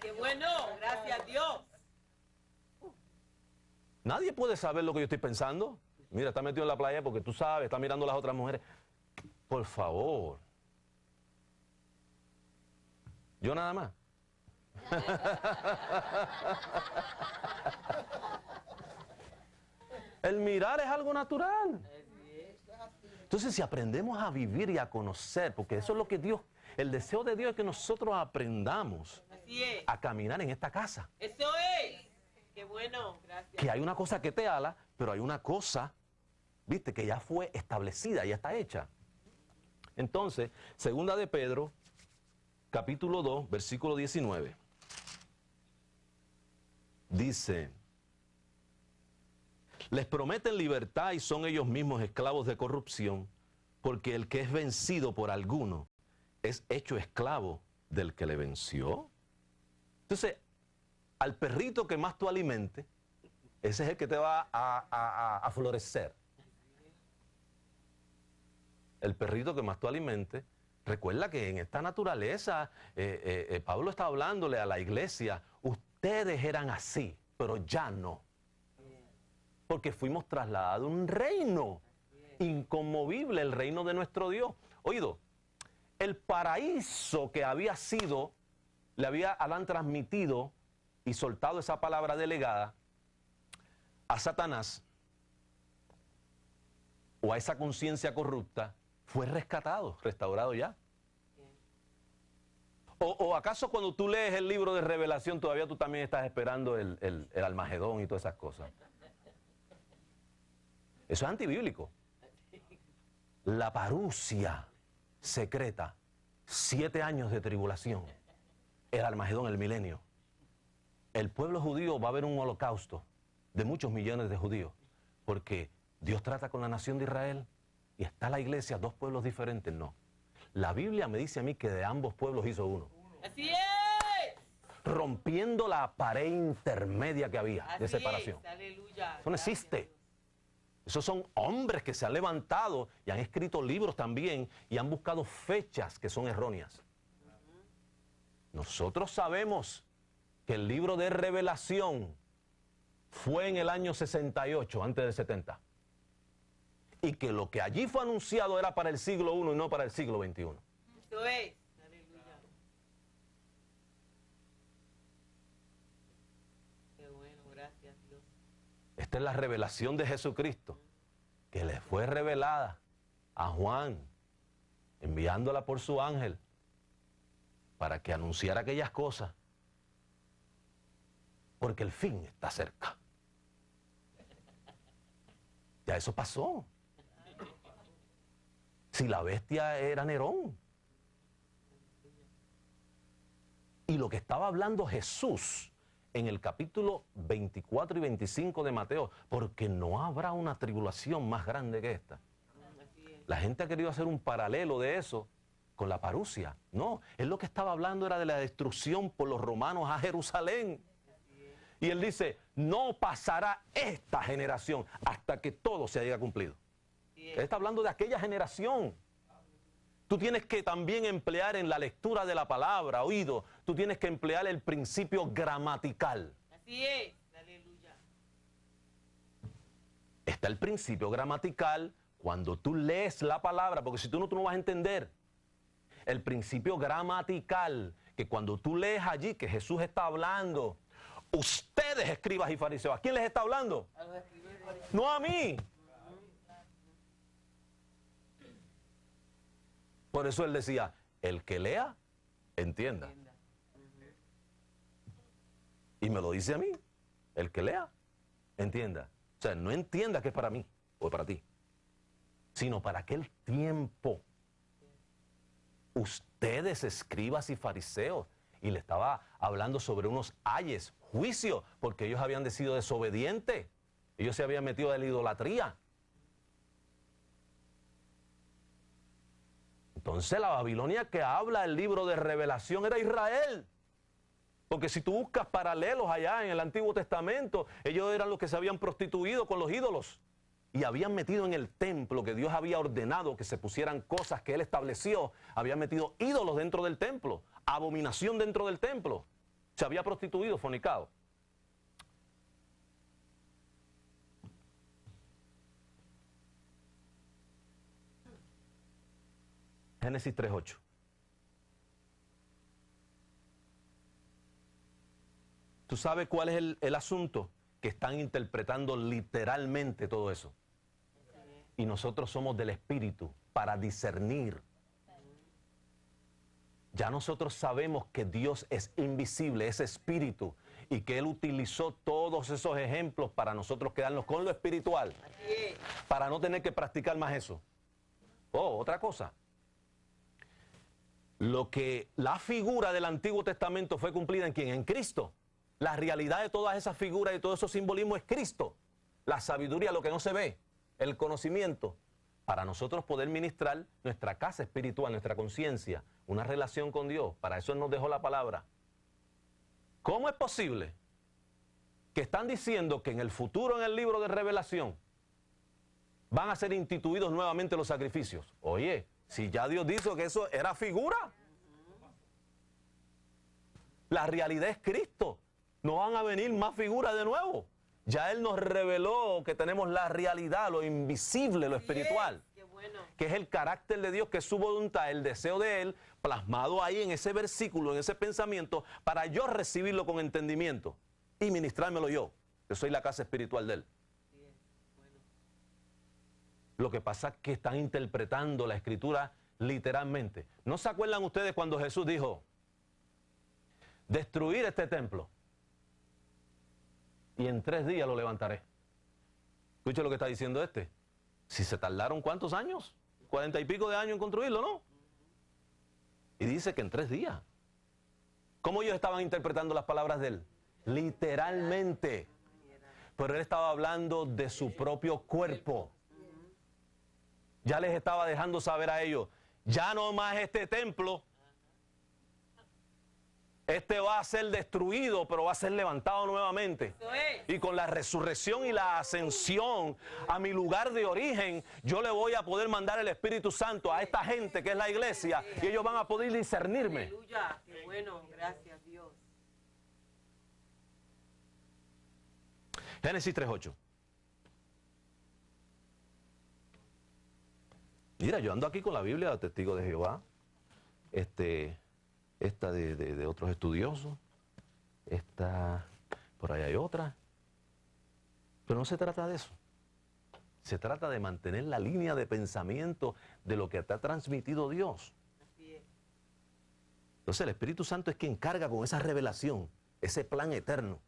B: Qué bueno, gracias a Dios.
A: Nadie puede saber lo que yo estoy pensando. Mira, está metido en la playa porque tú sabes, está mirando a las otras mujeres. Por favor. Yo nada más. El mirar es algo natural. Entonces, si aprendemos a vivir y a conocer, porque eso es lo que Dios, el deseo de Dios es que nosotros aprendamos a caminar en esta casa.
B: Eso es. Qué bueno, gracias.
A: Que hay una cosa que te ala, pero hay una cosa, viste, que ya fue establecida, ya está hecha. Entonces, segunda de Pedro, capítulo 2, versículo 19. Dice, les prometen libertad y son ellos mismos esclavos de corrupción, porque el que es vencido por alguno es hecho esclavo del que le venció. Entonces, al perrito que más tú alimentes, ese es el que te va a florecer. El perrito que más tú alimentes. Recuerda que en esta naturaleza, Pablo está hablándole a la iglesia, ustedes eran así, pero ya no. Porque fuimos trasladados a un reino inconmovible, el reino de nuestro Dios. Oído, el paraíso que había sido, le habían transmitido y soltado esa palabra delegada a Satanás o a esa conciencia corrupta, fue rescatado, restaurado ya. ¿O acaso cuando tú lees el libro de Revelación todavía tú también estás esperando el Armagedón y todas esas cosas? Eso es antibíblico. La parusia secreta, 7 años de tribulación, el Armagedón, el milenio. El pueblo judío va a haber un holocausto de muchos millones de judíos, porque Dios trata con la nación de Israel y está la iglesia, 2 pueblos diferentes, no. La Biblia me dice a mí que de ambos pueblos hizo uno.
B: Así es.
A: Rompiendo la pared intermedia que había de separación.
B: Aleluya.
A: Eso no existe. Esos son hombres que se han levantado y han escrito libros también y han buscado fechas que son erróneas. Nosotros sabemos que el libro de Revelación fue en el año 68, antes del 70. Y que lo que allí fue anunciado era para el siglo I y no para el siglo XXI.
B: Eso es. Aleluya. Qué bueno, gracias Dios.
A: Esta es la revelación de Jesucristo, que le fue revelada a Juan, enviándola por su ángel, para que anunciara aquellas cosas, porque el fin está cerca. Ya eso pasó. Si la bestia era Nerón. Y lo que estaba hablando Jesús en el capítulo 24 y 25 de Mateo, porque no habrá una tribulación más grande que esta. La gente ha querido hacer un paralelo de eso con la parusia. No, él lo que estaba hablando era de la destrucción por los romanos a Jerusalén. Y él dice, no pasará esta generación hasta que todo se haya cumplido. Él está hablando de aquella generación. Tú tienes que también emplear en la lectura de la palabra, oído, tú tienes que emplear el principio gramatical.
B: Así es. Aleluya.
A: Está el principio gramatical cuando tú lees la palabra, porque si tú no vas a entender. El principio gramatical, que cuando tú lees allí que Jesús está hablando, ustedes escribas y fariseos, ¿a quién les está hablando?
B: A los escribas y fariseos.
A: No a mí. Por eso él decía, el que lea, entienda. Y me lo dice a mí, el que lea, entienda. O sea, no entienda que es para mí o para ti, sino para aquel tiempo. Ustedes, escribas y fariseos, y le estaba hablando sobre unos ayes, juicio, porque ellos habían sido desobedientes, ellos se habían metido en la idolatría. Entonces la Babilonia que habla el libro de Revelación era Israel. Porque si tú buscas paralelos allá en el Antiguo Testamento, ellos eran los que se habían prostituido con los ídolos. Y habían metido en el templo que Dios había ordenado que se pusieran cosas que Él estableció. Habían metido ídolos dentro del templo, abominación dentro del templo. Se había prostituido, fornicado. Génesis 3:8. ¿Tú sabes cuál es el asunto? Que están interpretando literalmente todo eso. Y nosotros somos del Espíritu para discernir. Ya nosotros sabemos que Dios es invisible, es Espíritu, y que Él utilizó todos esos ejemplos para nosotros quedarnos con lo espiritual, para no tener que practicar más eso. Oh, otra cosa. Lo que la figura del Antiguo Testamento fue cumplida en ¿quién? En Cristo. La realidad de todas esas figuras y todo esos simbolismos es Cristo. La sabiduría, lo que no se ve, el conocimiento, para nosotros poder ministrar nuestra casa espiritual, nuestra conciencia, una relación con Dios. Para eso Él nos dejó la palabra. ¿Cómo es posible que están diciendo que en el futuro, en el libro de Revelación, van a ser instituidos nuevamente los sacrificios? Oye, si ya Dios dijo que eso era figura. La realidad es Cristo. No van a venir más figuras de nuevo. Ya Él nos reveló que tenemos la realidad, lo invisible, lo espiritual.
B: Qué bueno.
A: Que es el carácter de Dios, que es su voluntad, el deseo de Él, plasmado ahí en ese versículo, en ese pensamiento, para yo recibirlo con entendimiento y ministrármelo yo, que soy la casa espiritual de Él.
B: Bueno.
A: Lo que pasa es que están interpretando la Escritura literalmente. ¿No se acuerdan ustedes cuando Jesús dijo, destruir este templo y en 3 días lo levantaré? Escucha lo que está diciendo este. Si se tardaron ¿cuántos años? 40 y pico de años en construirlo, ¿no? Y dice que en 3 días. ¿Cómo ellos estaban interpretando las palabras de Él? Literalmente. Pero Él estaba hablando de su propio cuerpo. Ya les estaba dejando saber a ellos, ya no más este templo, este va a ser destruido, pero va a ser levantado nuevamente.
B: Eso es.
A: Y con la resurrección y la ascensión a mi lugar de origen, yo le voy a poder mandar el Espíritu Santo a esta gente que es la iglesia, y ellos van a poder discernirme.
B: Aleluya. Qué bueno. Gracias, Dios.
A: Génesis 3:8. Mira, yo ando aquí con la Biblia de Testigo de Jehová, esta de otros estudiosos, esta, por ahí hay otra, pero no se trata de eso. Se trata de mantener la línea de pensamiento de lo que te ha transmitido Dios.
B: Así es.
A: Entonces el Espíritu Santo es quien carga con esa revelación, ese plan eterno.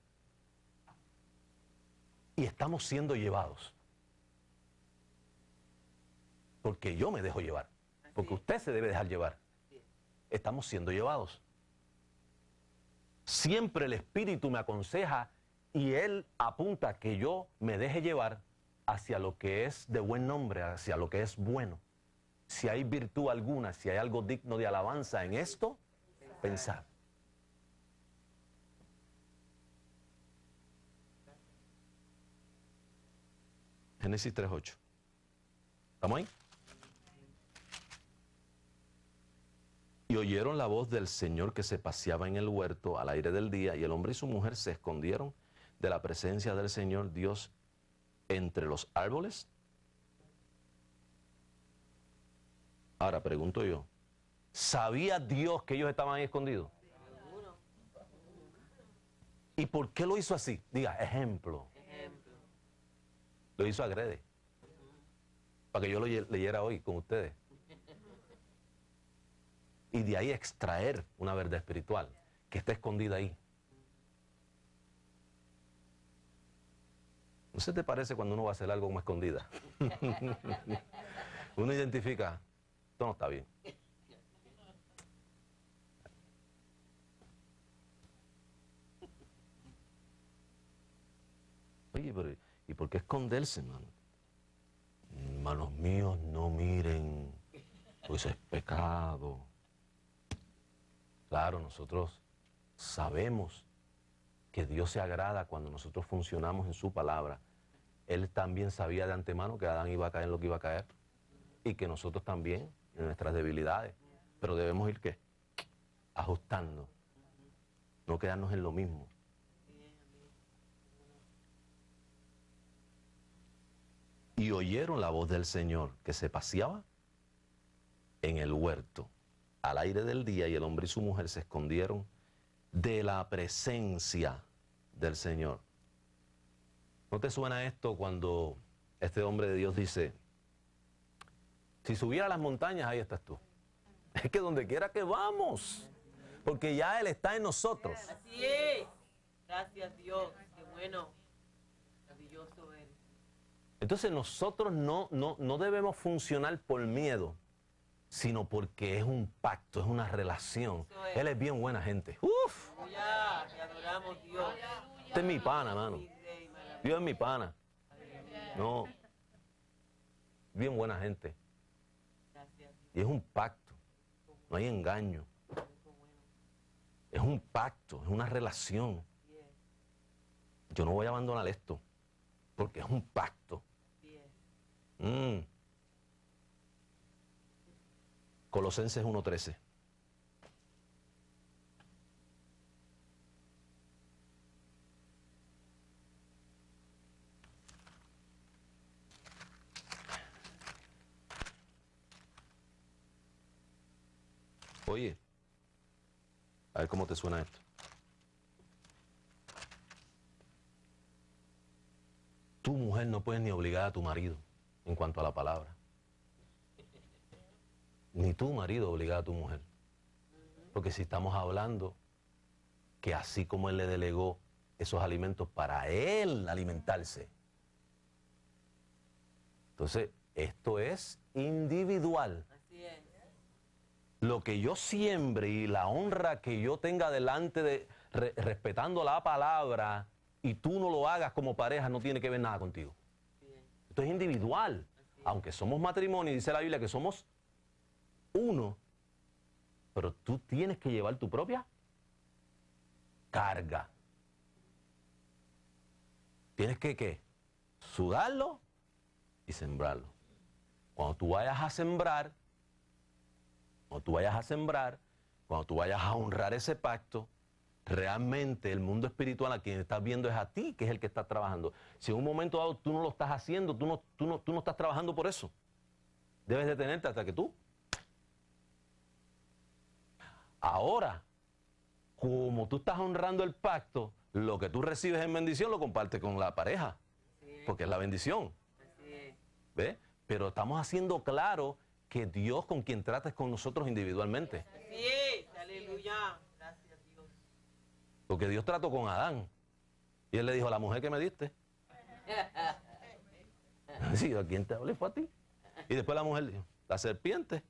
A: Y estamos siendo llevados. Porque yo me dejo llevar. Porque usted se debe dejar llevar. Estamos siendo llevados. Siempre el Espíritu me aconseja y Él apunta a que yo me deje llevar hacia lo que es de buen nombre, hacia lo que es bueno. Si hay virtud alguna, si hay algo digno de alabanza en esto, pensar. Génesis 3:8. ¿Estamos ahí? Y oyeron la voz del Señor que se paseaba en el huerto al aire del día, y el hombre y su mujer se escondieron de la presencia del Señor Dios entre los árboles. Ahora pregunto yo, ¿sabía Dios que ellos estaban ahí escondidos? ¿Y por qué lo hizo así? Diga, ejemplo. Lo hizo agrede. Para que yo lo leyera hoy con ustedes. Y de ahí extraer una verdad espiritual que está escondida ahí. ¿No se te parece cuando uno va a hacer algo como escondida? Uno identifica, esto no está bien. Oye, pero ¿y por qué esconderse, hermano? Hermanos míos, no miren, pues es pecado. Claro, nosotros sabemos que Dios se agrada cuando nosotros funcionamos en su palabra. Él también sabía de antemano que Adán iba a caer en lo que iba a caer y que nosotros también en nuestras debilidades. Pero debemos ir, ¿qué? Ajustando, no quedarnos en lo mismo. Y oyeron la voz del Señor que se paseaba en el huerto al aire del día, y el hombre y su mujer se escondieron de la presencia del Señor. ¿No te suena esto cuando este hombre de Dios dice, si subiera a las montañas, ahí estás tú? Es que donde quiera que vamos, porque ya Él está en nosotros.
B: Así es. Gracias Dios. Qué bueno. Maravilloso eres.
A: Entonces nosotros no debemos funcionar por miedo, sino porque es un pacto, es una relación. Él es bien buena gente. ¡Uf!
B: Ya, te adoramos Dios.
A: Este es mi pana, mano. Dios es mi pana. No. Bien buena gente. Y es un pacto. No hay engaño. Es un pacto, es una relación. Yo no voy a abandonar esto, porque es un pacto. Colosenses 1:13. Oye, a ver cómo te suena esto. Tu mujer no puede ni obligar a tu marido en cuanto a la palabra. Ni tu marido obligar a tu mujer. Porque si estamos hablando que así como él le delegó esos alimentos para él alimentarse, entonces esto es individual.
B: Así es.
A: Lo que yo siembre y la honra que yo tenga delante de, respetando la palabra, y tú no lo hagas como pareja, no tiene que ver nada contigo. Esto es individual. Aunque somos matrimonio, dice la Biblia que somos uno, pero tú tienes que llevar tu propia carga. Tienes que, ¿qué? Sudarlo y sembrarlo. Cuando tú vayas a sembrar, cuando tú vayas a honrar ese pacto, realmente el mundo espiritual a quien estás viendo es a ti, que es el que está trabajando. Si en un momento dado tú no lo estás haciendo, tú no estás trabajando por eso. Debes detenerte hasta que tú. Ahora, como tú estás honrando el pacto, lo que tú recibes en bendición lo compartes con la pareja, porque es la bendición. ¿Ves? Pero estamos haciendo claro que Dios con quien trata es con nosotros individualmente.
B: Así es. Aleluya. Gracias Dios.
A: Porque Dios trató con Adán. Y él le dijo, la mujer que me diste. Sí, ¿a quién te hablé? Fue a ti. Y después la mujer dijo, la serpiente.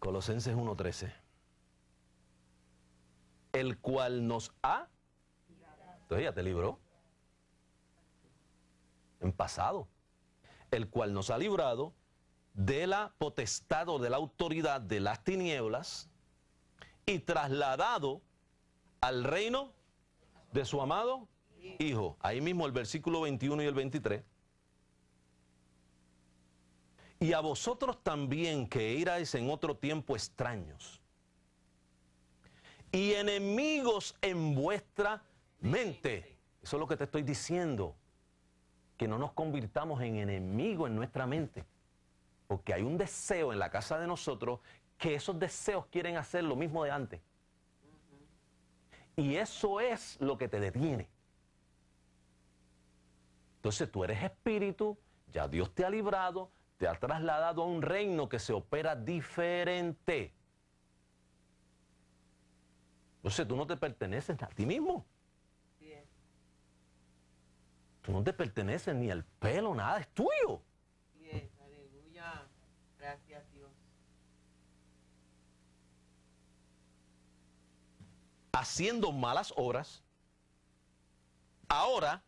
A: Colosenses 1:13. El cual nos ha... Entonces ya te libró. En pasado. El cual nos ha librado de la potestad o de la autoridad de las tinieblas y trasladado al reino de su amado Hijo. Ahí mismo el versículo 21 y el 23. Y a vosotros también que erais en otro tiempo extraños y enemigos en vuestra mente. Eso es lo que te estoy diciendo. Que no nos convirtamos en enemigos en nuestra mente. Porque hay un deseo en la casa de nosotros que esos deseos quieren hacer lo mismo de antes. Y eso es lo que te detiene. Entonces tú eres espíritu, ya Dios te ha librado, te ha trasladado a un reino que se opera diferente. Entonces tú no te perteneces a ti mismo.
B: Bien.
A: Tú no te perteneces ni el pelo, nada, es tuyo.
B: Bien, aleluya. Gracias, Dios.
A: Haciendo malas obras, ahora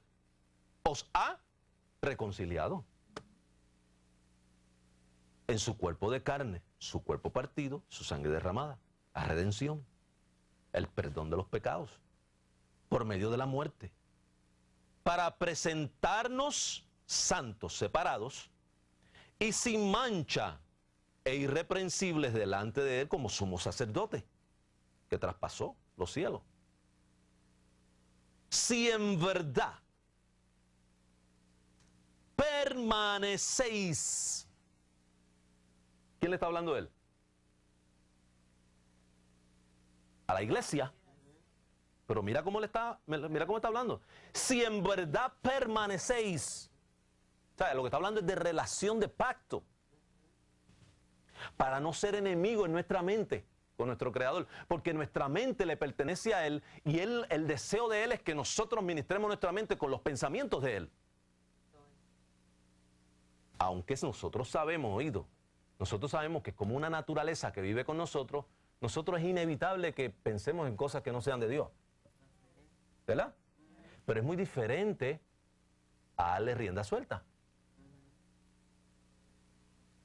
A: os ha reconciliado en su cuerpo de carne, su cuerpo partido, su sangre derramada, la redención, el perdón de los pecados, por medio de la muerte, para presentarnos santos, separados y sin mancha e irreprensibles delante de Él como sumo sacerdote, que traspasó los cielos. Si en verdad permanecéis. ¿Quién le está hablando a él? A la iglesia. Pero mira cómo está hablando. Si en verdad permanecéis. O sea, lo que está hablando es de relación de pacto. Para no ser enemigos en nuestra mente con nuestro Creador. Porque nuestra mente le pertenece a Él. Y el deseo de Él es que nosotros ministremos nuestra mente con los pensamientos de Él. Aunque nosotros sabemos, nosotros sabemos que como una naturaleza que vive con nosotros es inevitable que pensemos en cosas que no sean de Dios. ¿Verdad? Pero es muy diferente a darle rienda suelta.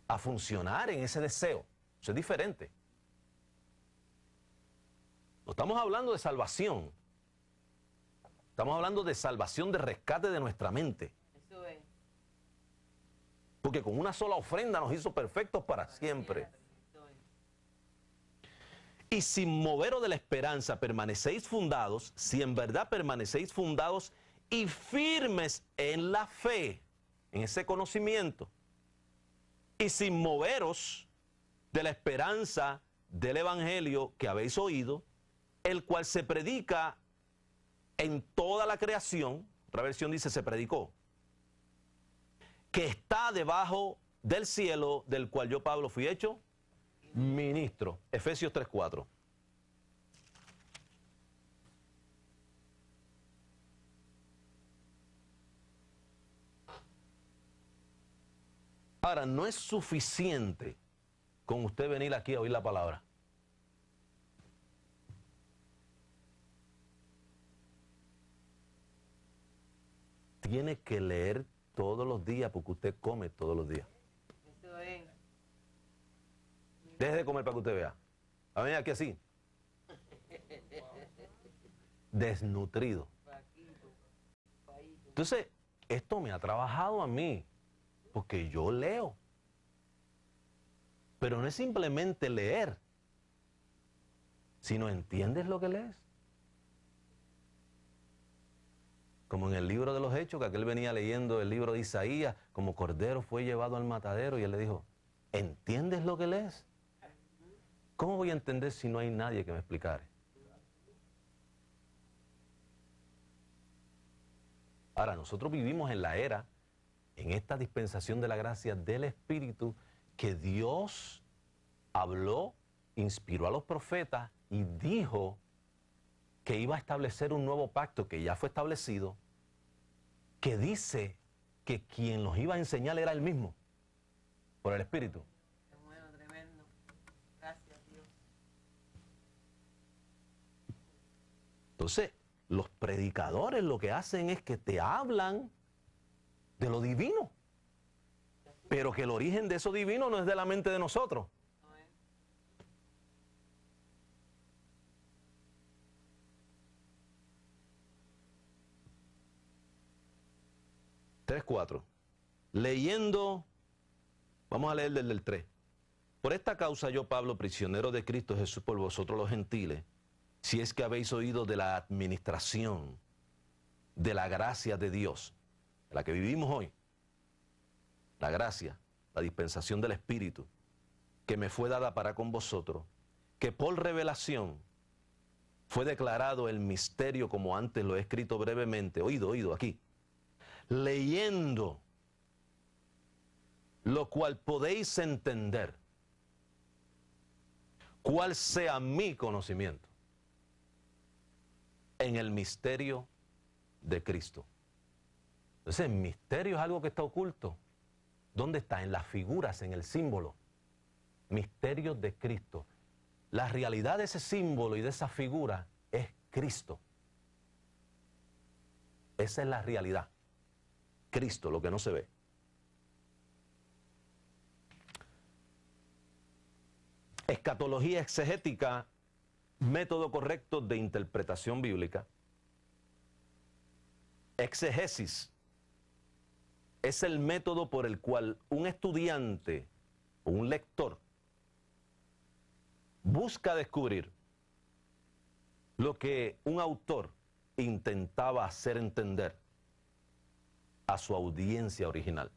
A: A funcionar en ese deseo. Eso es diferente. No estamos hablando de salvación. Estamos hablando de salvación, de rescate de nuestra mente.
B: Eso es.
A: Porque con una sola ofrenda nos hizo perfectos para siempre. Y sin moveros de la esperanza permanecéis fundados, si en verdad permanecéis fundados y firmes en la fe, en ese conocimiento, y sin moveros de la esperanza del evangelio que habéis oído, el cual se predica en toda la creación, otra versión dice se predicó, que está debajo del cielo, del cual yo, Pablo, fui hecho ministro. Efesios 3:4. Ahora, no es suficiente con usted venir aquí a oír la palabra. Tiene que leer todos los días porque usted come todos los días.
B: Eso es.
A: Deje de comer para que usted vea. A venir aquí así. Desnutrido. Entonces, esto me ha trabajado a mí. Porque yo leo. Pero no es simplemente leer. Sino entiendes lo que lees. Como en el libro de los Hechos, que aquel venía leyendo el libro de Isaías, como cordero fue llevado al matadero y él le dijo, ¿entiendes lo que lees? ¿Cómo voy a entender si no hay nadie que me explicara? Ahora, nosotros vivimos en la era, en esta dispensación de la gracia del Espíritu, que Dios habló, inspiró a los profetas y dijo que iba a establecer un nuevo pacto que ya fue establecido, que dice que quien los iba a enseñar era él mismo, por el Espíritu.
B: Qué bueno, tremendo. Gracias.
A: Entonces, los predicadores lo que hacen es que te hablan de lo divino, pero que el origen de eso divino no es de la mente de nosotros. Tres, cuatro. Leyendo, vamos a leer desde el 3. Por esta causa yo, Pablo, prisionero de Cristo Jesús por vosotros los gentiles, si es que habéis oído de la administración, de la gracia de Dios, de la que vivimos hoy, la gracia, la dispensación del Espíritu, que me fue dada para con vosotros, que por revelación fue declarado el misterio como antes lo he escrito brevemente, oído aquí, leyendo, lo cual podéis entender, cuál sea mi conocimiento en el misterio de Cristo. Entonces, el misterio es algo que está oculto. ¿Dónde está? En las figuras, en el símbolo. Misterio de Cristo. La realidad de ese símbolo y de esa figura es Cristo. Esa es la realidad. Cristo, lo que no se ve. Escatología exegética, método correcto de interpretación bíblica. Exegesis es el método por el cual un estudiante o un lector busca descubrir lo que un autor intentaba hacer entender a su audiencia original.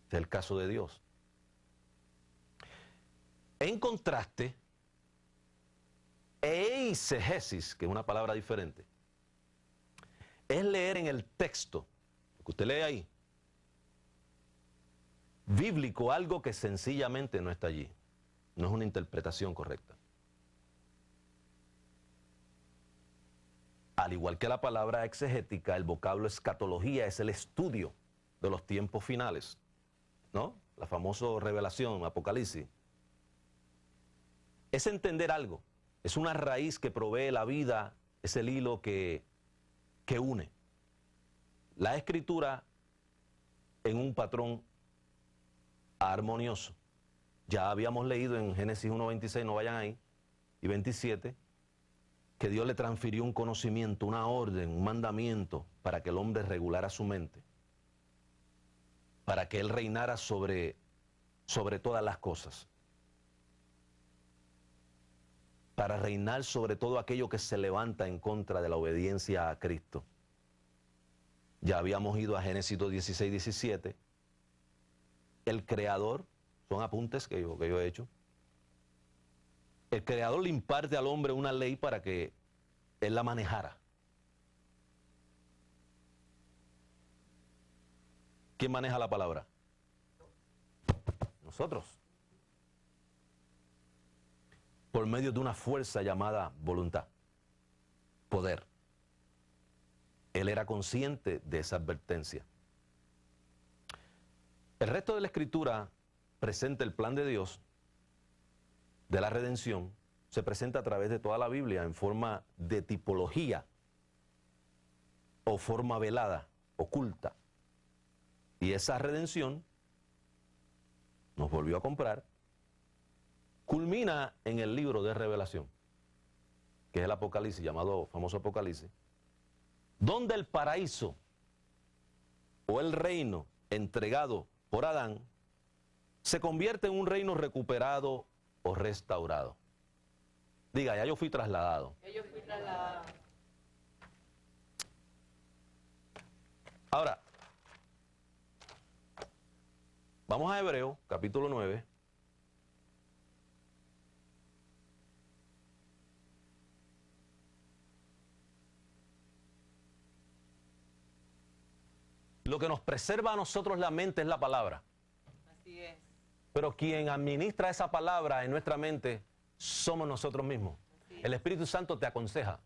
A: Es el caso de Dios. En contraste, eisegesis, que es una palabra diferente, es leer en el texto, lo que usted lee ahí, bíblico, algo que sencillamente no está allí. No es una interpretación correcta. Al igual que la palabra exegética, el vocablo escatología es el estudio de los tiempos finales, ¿no? La famosa revelación, Apocalipsis. Es entender algo, es una raíz que provee la vida, es el hilo que une la escritura en un patrón armonioso. Ya habíamos leído en Génesis 1:26, no vayan ahí, y 27, que Dios le transfirió un conocimiento, una orden, un mandamiento para que el hombre regulara su mente, para que él reinara sobre todas las cosas, para reinar sobre todo aquello que se levanta en contra de la obediencia a Cristo. Ya habíamos ido a Génesis 16:17. El Creador, son apuntes que yo he hecho, el Creador le imparte al hombre una ley para que él la manejara. ¿Quién maneja la palabra? Nosotros. Por medio de una fuerza llamada voluntad, poder. Él era consciente de esa advertencia. El resto de la Escritura presenta el plan de Dios de la redención, se presenta a través de toda la Biblia en forma de tipología o forma velada, oculta. Y esa redención nos volvió a comprar, culmina en el libro de Revelación, que es el Apocalipsis, llamado famoso Apocalipsis, donde el paraíso o el reino entregado por Adán se convierte en un reino recuperado o restaurado. Diga, ya yo fui trasladado.
B: Ya yo fui trasladado.
A: Ahora, vamos a Hebreos, capítulo 9. Lo que nos preserva a nosotros la mente es la palabra.
B: Así es.
A: Pero quien administra esa palabra en nuestra mente somos nosotros mismos.
B: Así es.
A: El Espíritu Santo te aconseja.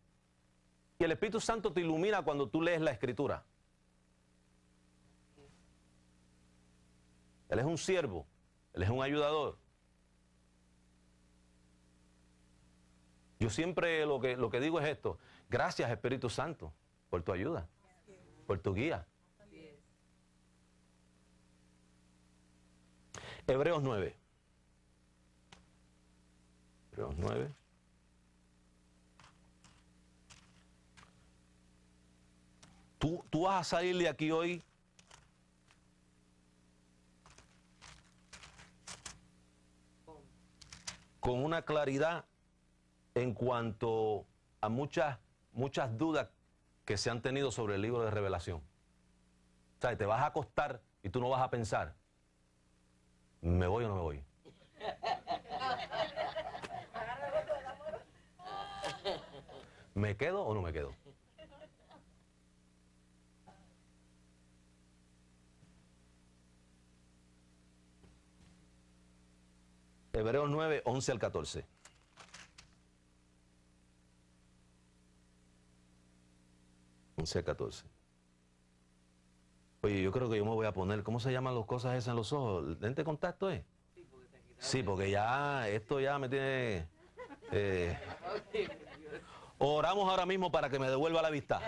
A: Y el Espíritu Santo te ilumina cuando tú lees la Escritura. Él es un siervo, Él es un ayudador. Yo siempre lo que digo es esto. Gracias, Espíritu Santo, por tu ayuda, por tu guía. Hebreos 9. Hebreos 9. Tú vas a salir de aquí hoy con una claridad en cuanto a muchas dudas que se han tenido sobre el libro de Revelación. O sea, te vas a acostar y tú no vas a pensar, ¿me voy o no me voy? ¿Me quedo o no me quedo? Hebreos 9, 11 al 14. Al 14. Oye, yo creo que yo me voy a poner, ¿cómo se llaman las cosas esas en los ojos? ¿Lente de contacto es? Sí, porque ya, esto ya me tiene... oramos ahora mismo para que me devuelva la vista.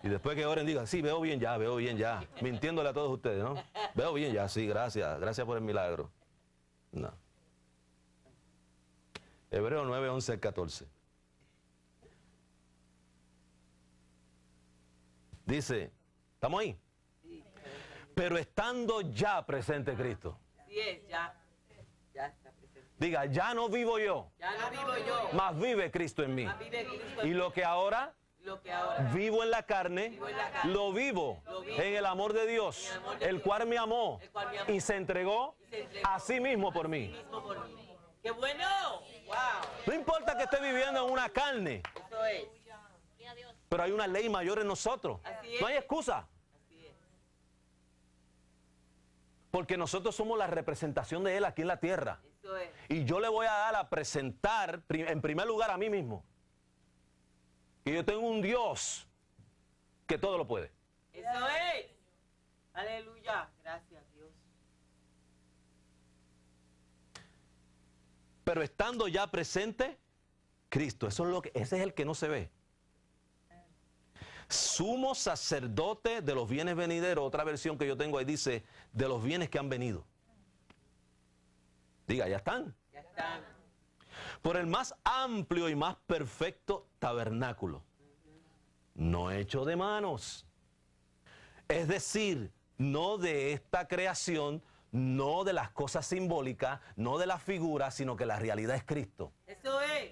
A: Y después que oren digan, sí, veo bien ya, mintiéndole a todos ustedes, ¿no? Veo bien ya, sí, gracias por el milagro. No. Hebreos 9, 11 al 14. Dice, ¿estamos ahí? Pero estando ya presente Cristo.
B: Así es, ya está presente.
A: Diga, ya no vivo yo.
B: Ya no vivo yo.
A: Mas vive Cristo en mí.
B: Más vive Cristo en
A: Y
B: mí.
A: lo que ahora vivo en la carne, lo vivo en el amor de Dios, el cual me amó y se entregó a sí mismo por mí.
B: ¡Qué bueno! ¡Wow!
A: No importa que esté viviendo en una carne,
B: Eso es.
A: pero hay una ley mayor en nosotros.
B: Así es.
A: No hay excusa.
B: Así es.
A: Porque nosotros somos la representación de Él aquí en la tierra.
B: Eso es.
A: Y yo le voy a dar a presentar, en primer lugar, a mí mismo. Que yo tengo un Dios que todo lo puede.
B: Eso es. Aleluya. Gracias, Dios.
A: Pero estando ya presente, Cristo. Ese es el que no se ve. Sumo sacerdote de los bienes venideros. Otra versión que yo tengo ahí dice, de los bienes que han venido. Diga, ya están.
B: Ya están.
A: Por el más amplio y más perfecto tabernáculo, no hecho de manos. Es decir, no de esta creación, no de las cosas simbólicas, no de las figuras, sino que la realidad es Cristo.
B: Eso es.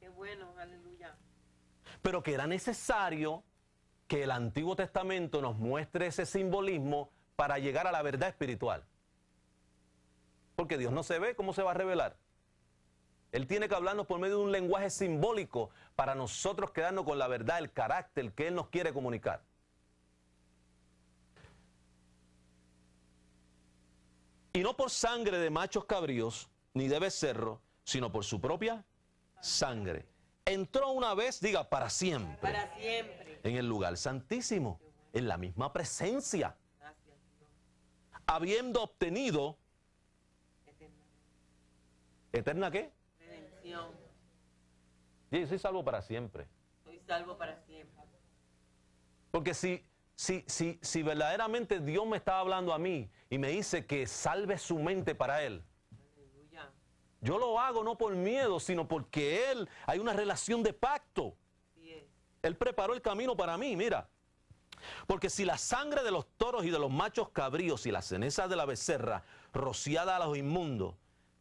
B: Qué bueno, aleluya.
A: Pero que era necesario que el Antiguo Testamento nos muestre ese simbolismo para llegar a la verdad espiritual. Porque Dios no se ve, ¿cómo se va a revelar? Él tiene que hablarnos por medio de un lenguaje simbólico para nosotros quedarnos con la verdad, el carácter que Él nos quiere comunicar. Y no por sangre de machos cabríos, ni de becerro, sino por su propia sangre. Entró una vez, diga, para siempre.
B: Para siempre.
A: En el lugar santísimo, en la misma presencia.
B: Gracias, Dios.
A: Habiendo obtenido, ¿eterna qué?
B: Redención.
A: Yo soy salvo para siempre.
B: Soy salvo para siempre.
A: Porque si verdaderamente Dios me estaba hablando a mí y me dice que salve su mente para Él,
B: Aleluya.
A: yo lo hago no por miedo, sino porque Él, hay una relación de pacto.
B: Así es.
A: Él preparó el camino para mí, mira. Porque si la sangre de los toros y de los machos cabríos y las cenizas de la becerra rociada a los inmundos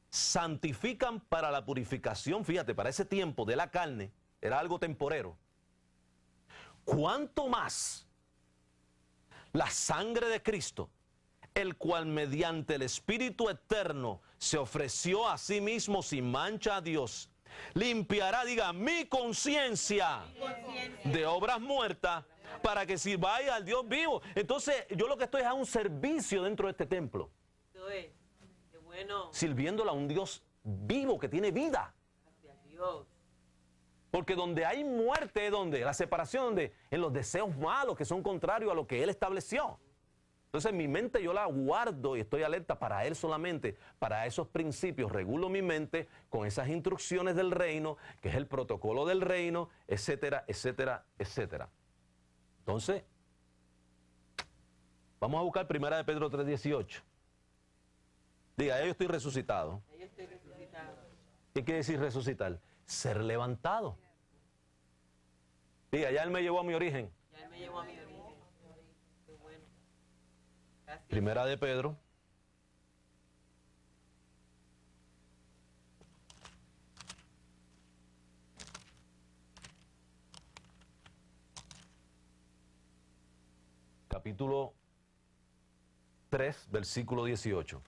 A: santifican para la purificación, fíjate, para ese tiempo de la carne, era algo temporero. ¿Cuánto más la sangre de Cristo, el cual mediante el Espíritu eterno se ofreció a sí mismo sin mancha a Dios, limpiará, diga, mi conciencia de obras muertas para que sirváis al Dios vivo? Entonces, yo lo que estoy es a un servicio dentro de este templo,
B: Eso es. Qué bueno.
A: sirviéndole a un Dios vivo que tiene vida.
B: Gracias, Dios.
A: Porque donde hay muerte, ¿dónde? La separación, ¿dónde? En los deseos malos que son contrarios a lo que Él estableció. Entonces mi mente yo la guardo y estoy alerta para Él solamente, para esos principios. Regulo mi mente con esas instrucciones del reino, que es el protocolo del reino, etcétera, etcétera, etcétera. Entonces, vamos a buscar 1 de Pedro 3:18. Diga, yo estoy resucitado.
B: Yo estoy resucitado.
A: ¿Qué quiere decir resucitar? Ser levantado. Diga, ya Él me llevó a mi origen.
B: Ya Él me llevó a mi origen. Qué bueno. Gracias.
A: 1 de Pedro. Capítulo 3, versículo 18.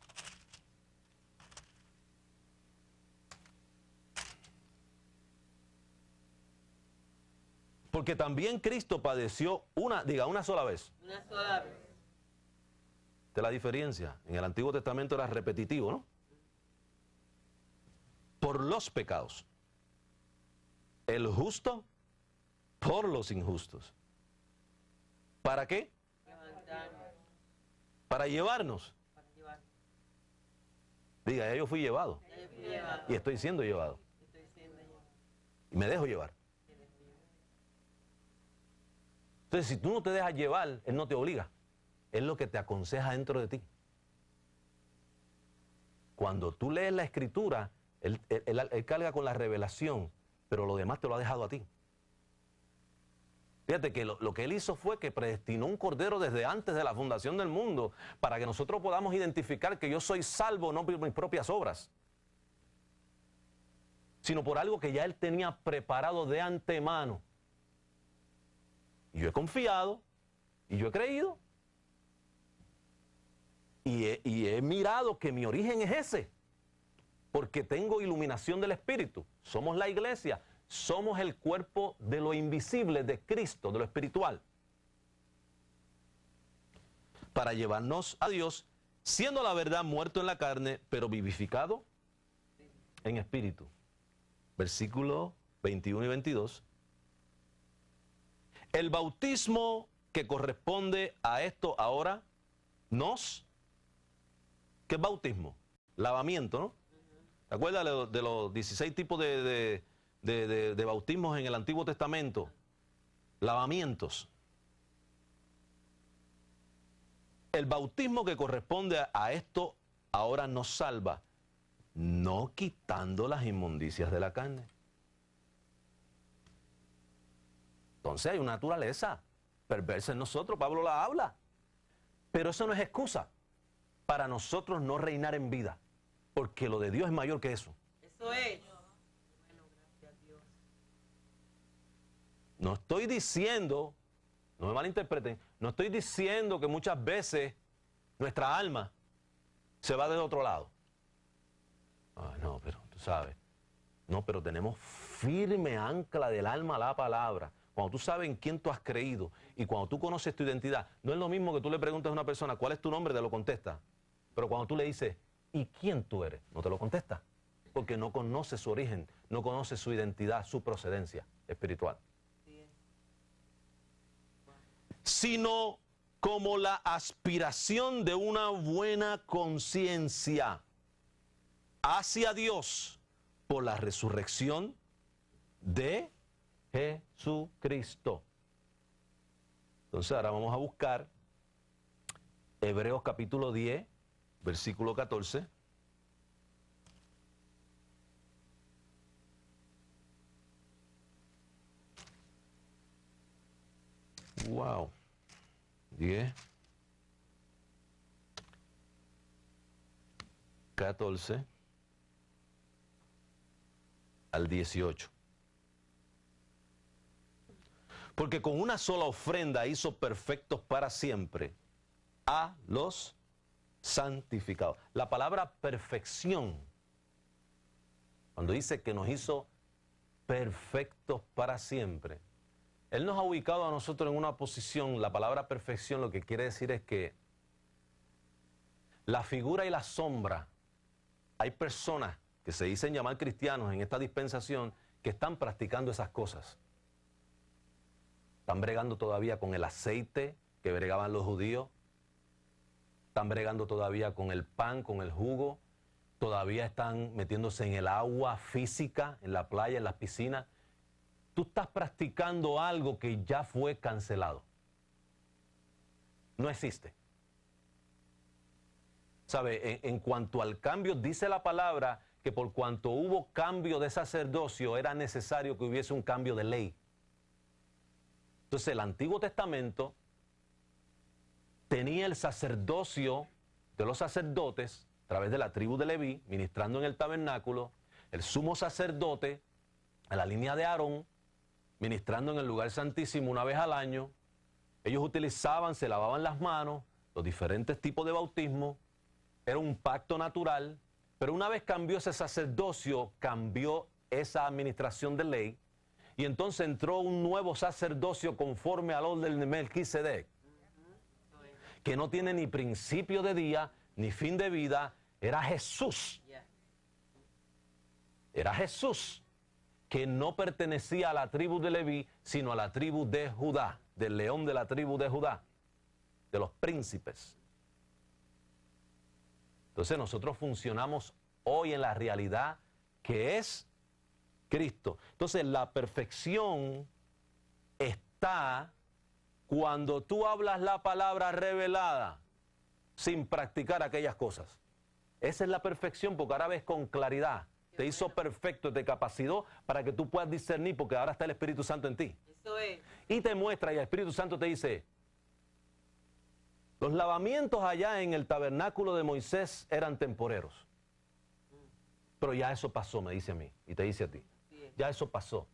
A: Porque también Cristo padeció una sola vez.
B: Una sola vez.
A: Esta es la diferencia. En el Antiguo Testamento era repetitivo, ¿no? Por los pecados. El justo por los injustos. ¿Para qué?
B: Levantarnos.
A: Para llevarnos.
B: Para llevar.
A: Diga, ya yo fui llevado.
B: Ya yo fui llevado.
A: Y estoy siendo llevado.
B: Estoy siendo llevado.
A: Y me dejo llevar. Entonces, si tú no te dejas llevar, Él no te obliga. Es lo que te aconseja dentro de ti. Cuando tú lees la Escritura, Él carga con la revelación, pero lo demás te lo ha dejado a ti. Fíjate que lo que Él hizo fue que predestinó un cordero desde antes de la fundación del mundo para que nosotros podamos identificar que yo soy salvo no por mis propias obras, sino por algo que ya Él tenía preparado de antemano. Y yo he confiado, y yo he creído, y he mirado que mi origen es ese, porque tengo iluminación del Espíritu. Somos la iglesia, somos el cuerpo de lo invisible de Cristo, de lo espiritual, para llevarnos a Dios, siendo la verdad muerto en la carne, pero vivificado en espíritu. Versículo 21 y 22. El bautismo que corresponde a esto ahora ¿qué es bautismo? Lavamiento, ¿no? ¿Te acuerdas de los 16 tipos de bautismos en el Antiguo Testamento? Lavamientos. El bautismo que corresponde a esto ahora nos salva, no quitando las inmundicias de la carne. Entonces hay una naturaleza perversa en nosotros, Pablo la habla. Pero eso no es excusa para nosotros no reinar en vida, porque lo de Dios es mayor que eso.
B: Eso es. Bueno, gracias a Dios.
A: No estoy diciendo, no me malinterpreten, no estoy diciendo que muchas veces nuestra alma se va del otro lado. No, pero tú sabes. No, pero tenemos firme ancla del alma a la palabra. Cuando tú sabes en quién tú has creído y cuando tú conoces tu identidad, no es lo mismo que tú le preguntes a una persona cuál es tu nombre, te lo contesta. Pero cuando tú le dices, ¿y quién tú eres? No te lo contesta. Porque no conoce su origen, no conoce su identidad, su procedencia espiritual. Sino como la aspiración de una buena conciencia hacia Dios por la resurrección de Jesucristo. Entonces ahora vamos a buscar Hebreos capítulo 10, versículo 14. Wow. 10, 14 al 18. Porque con una sola ofrenda hizo perfectos para siempre a los santificados. La palabra perfección, cuando dice que nos hizo perfectos para siempre, Él nos ha ubicado a nosotros en una posición. La palabra perfección lo que quiere decir es que la figura y la sombra, hay personas que se dicen llamar cristianos en esta dispensación que están practicando esas cosas. Están bregando todavía con el aceite que bregaban los judíos. están bregando todavía con el pan, con el jugo, todavía están metiéndose en el agua física, en la playa, en las piscinas. Tú estás practicando algo que ya fue cancelado. No existe. ¿Sabe? En cuanto al cambio, dice la palabra que por cuanto hubo cambio de sacerdocio, era necesario que hubiese un cambio de ley. Entonces el Antiguo Testamento tenía el sacerdocio de los sacerdotes a través de la tribu de Leví, ministrando en el tabernáculo, el sumo sacerdote a la línea de Aarón, ministrando en el lugar santísimo una vez al año. Ellos utilizaban, se lavaban las manos, los diferentes tipos de bautismo, era un pacto natural, pero una vez cambió ese sacerdocio, cambió esa administración de ley, y entonces entró un nuevo sacerdocio conforme al orden de Melquisedec, que no tiene ni principio de día, ni fin de vida, era Jesús. Era Jesús, que no pertenecía a la tribu de Leví, sino a la tribu de Judá, del león de la tribu de Judá, de los príncipes. Entonces nosotros funcionamos hoy en la realidad que es Cristo. Entonces la perfección está cuando tú hablas la palabra revelada sin practicar aquellas cosas. Esa es la perfección, porque ahora ves con claridad. Te hizo perfecto, te capacitó para que tú puedas discernir, porque ahora está el Espíritu Santo en ti.
B: Eso es.
A: Y te muestra, y el Espíritu Santo te dice, los lavamientos allá en el tabernáculo de Moisés eran temporeros. Pero ya eso pasó, me dice a mí, y te dice a ti. Ya eso pasó.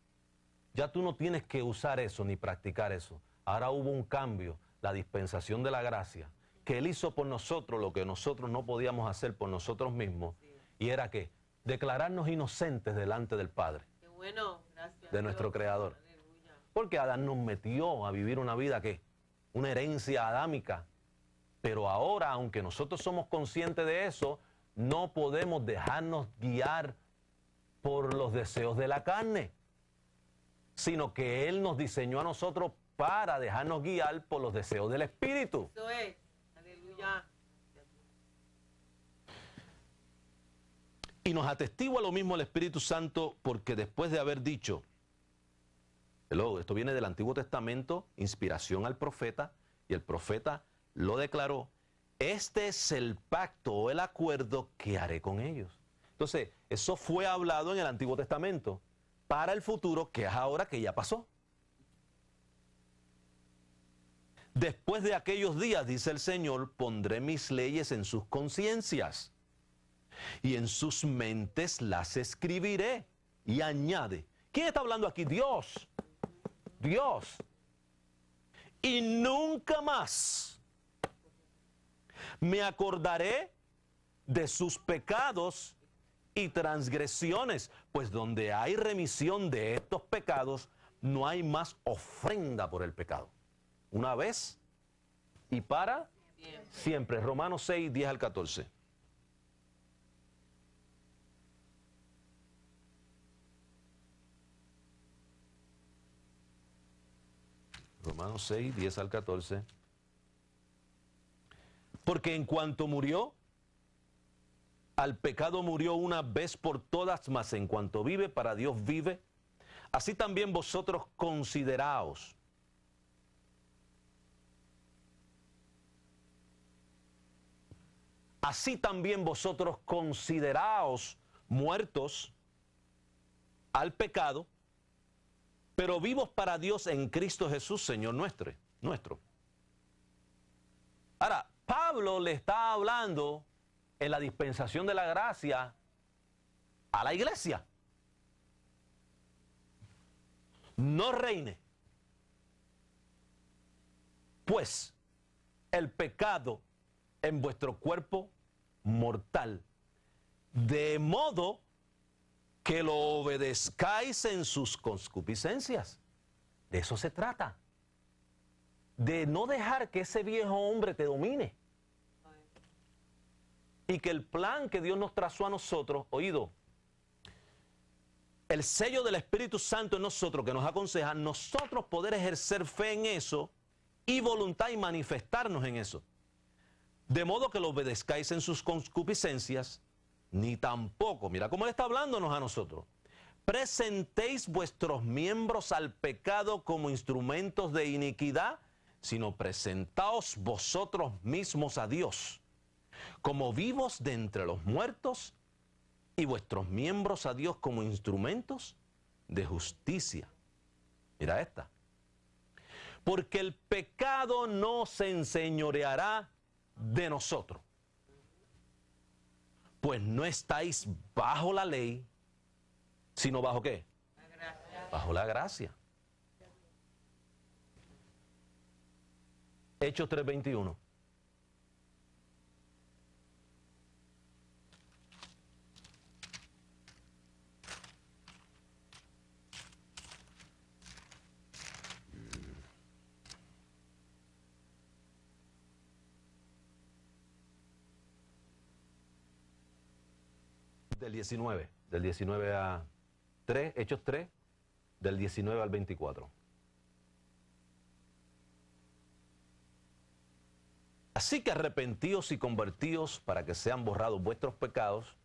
A: Ya tú no tienes que usar eso ni practicar eso. Ahora hubo un cambio, la dispensación de la gracia, que Él hizo por nosotros lo que nosotros no podíamos hacer por nosotros mismos, y era que declararnos inocentes delante del Padre.
B: Qué bueno, gracias.
A: De nuestro Creador.
B: Aleluya.
A: Porque Adán nos metió a vivir una vida que, una herencia adámica. Pero ahora, aunque nosotros somos conscientes de eso, no podemos dejarnos guiar por los deseos de la carne, sino que Él nos diseñó a nosotros para dejarnos guiar por los deseos del Espíritu.
B: Eso es. Aleluya.
A: Y nos atestigua lo mismo el Espíritu Santo, porque después de haber dicho, esto viene del Antiguo Testamento, inspiración al profeta, y el profeta lo declaró, este es el pacto o el acuerdo que haré con ellos. Entonces, eso fue hablado en el Antiguo Testamento, para el futuro, que es ahora que ya pasó. Después de aquellos días, dice el Señor, pondré mis leyes en sus conciencias, y en sus mentes las escribiré. Y añade, ¿quién está hablando aquí? Dios. Dios. Y nunca más me acordaré de sus pecados y transgresiones, pues donde hay remisión de estos pecados, no hay más ofrenda por el pecado. Una vez y para siempre. Romanos 6, 10 al 14. Romanos 6, 10 al 14. Porque en cuanto murió, al pecado murió una vez por todas, mas en cuanto vive, para Dios vive. Así también vosotros consideraos. Así también vosotros consideraos muertos al pecado, pero vivos para Dios en Cristo Jesús, Señor nuestro. Ahora, Pablo le está hablando en la dispensación de la gracia a la iglesia. No reine, pues, el pecado en vuestro cuerpo mortal, de modo que lo obedezcáis en sus concupiscencias. De eso se trata. De no dejar que ese viejo hombre te domine. Y que el plan que Dios nos trazó a nosotros, oído, el sello del Espíritu Santo en nosotros que nos aconseja, nosotros poder ejercer fe en eso y voluntad y manifestarnos en eso. de modo que lo obedezcáis en sus concupiscencias, ni tampoco, mira cómo él está hablándonos a nosotros, presentéis vuestros miembros al pecado como instrumentos de iniquidad, sino presentaos vosotros mismos a Dios, como vivos de entre los muertos, y vuestros miembros a Dios como instrumentos de justicia. Mira esta. Porque el pecado no se enseñoreará de nosotros, pues no estáis bajo la ley, sino bajo ¿qué? Bajo la gracia. Hechos 3:21. Del 19 a 3, Hechos 3, del 19 al 24. Así que arrepentíos y convertíos para que sean borrados vuestros pecados,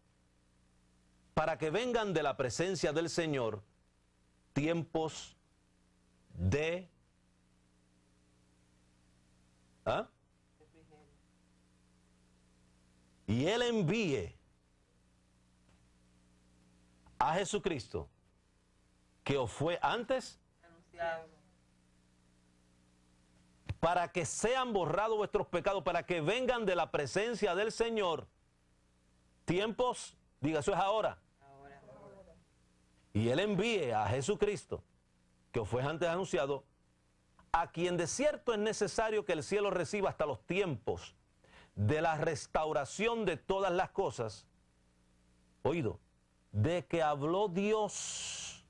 A: para que vengan de la presencia del Señor tiempos de... ¿Ah? Y Él envíe a Jesucristo, que os fue antes
B: Anunciado.
A: para que sean borrados vuestros pecados, para que vengan de la presencia del Señor tiempos, diga, eso es ahora.
B: Ahora.
A: Y Él envíe a Jesucristo, que os fue antes anunciado, a quien de cierto es necesario que el cielo reciba hasta los tiempos de la restauración de todas las cosas, oído, de que habló Dios.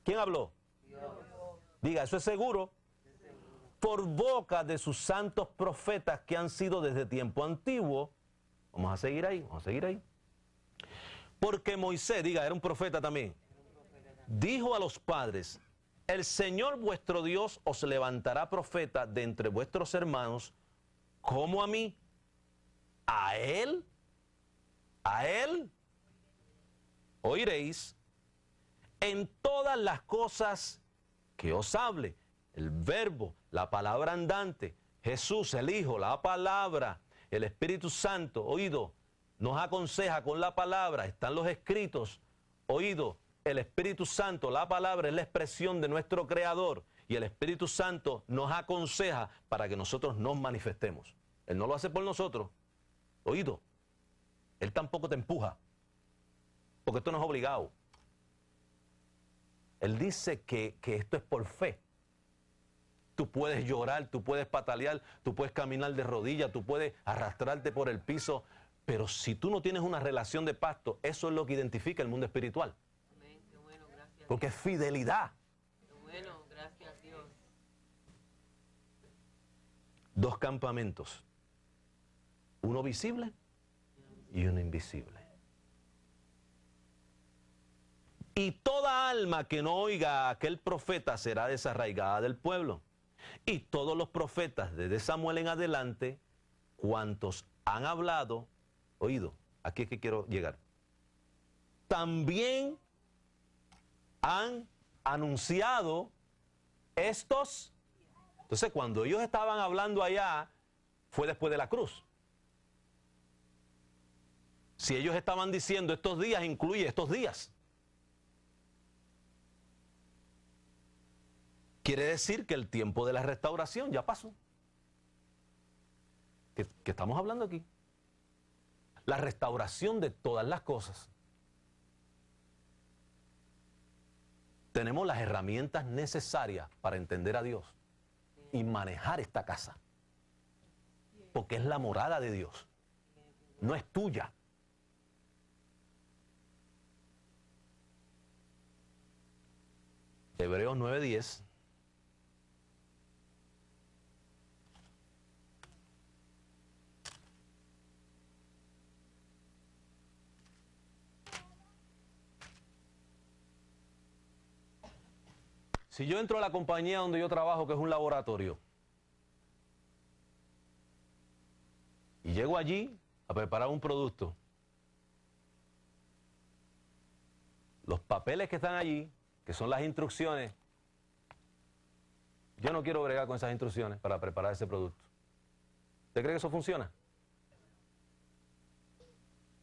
A: ¿Quién habló?
B: Dios.
A: Diga, eso es seguro. Por boca de sus santos profetas que han sido desde tiempo antiguo. Vamos a seguir ahí, vamos a seguir ahí. Porque Moisés, diga, era un profeta también, dijo a los padres, el Señor vuestro Dios os levantará profeta de entre vuestros hermanos, como a mí. A él oiréis en todas las cosas que os hable. El verbo, la palabra andante, Jesús, el Hijo, la palabra, el Espíritu Santo, oído, nos aconseja con la palabra, están los escritos, oído, el Espíritu Santo, la palabra es la expresión de nuestro Creador y el Espíritu Santo nos aconseja para que nosotros nos manifestemos. Él no lo hace por nosotros, oído, Él tampoco te empuja, porque esto no es obligado. Él dice que esto es por fe. Tú puedes llorar, tú puedes patalear, tú puedes caminar de rodillas, tú puedes arrastrarte por el piso, pero si tú no tienes una relación de pacto, eso es lo que identifica el mundo espiritual.
B: Amén. Qué bueno, gracias.
A: Porque es fidelidad.
B: Qué bueno, gracias a Dios.
A: Dos campamentos, uno visible y uno invisible. Y toda alma que no oiga a aquel profeta será desarraigada del pueblo. Y todos los profetas desde Samuel en adelante, cuantos han hablado, oído, aquí es que quiero llegar, también han anunciado estos. Entonces, cuando ellos estaban hablando allá, fue después de la cruz. Si ellos estaban diciendo estos días, incluye estos días. Quiere decir que el tiempo de la restauración ya pasó. ¿Qué estamos hablando aquí? La restauración de todas las cosas. Tenemos las herramientas necesarias para entender a Dios y manejar esta casa. Porque es la morada de Dios. No es tuya. Hebreos 9:10. Si yo entro a la compañía donde yo trabajo, que es un laboratorio, y llego allí a preparar un producto. Los papeles que están allí, que son las instrucciones, yo no quiero bregar con esas instrucciones para preparar ese producto. ¿Usted cree que eso funciona?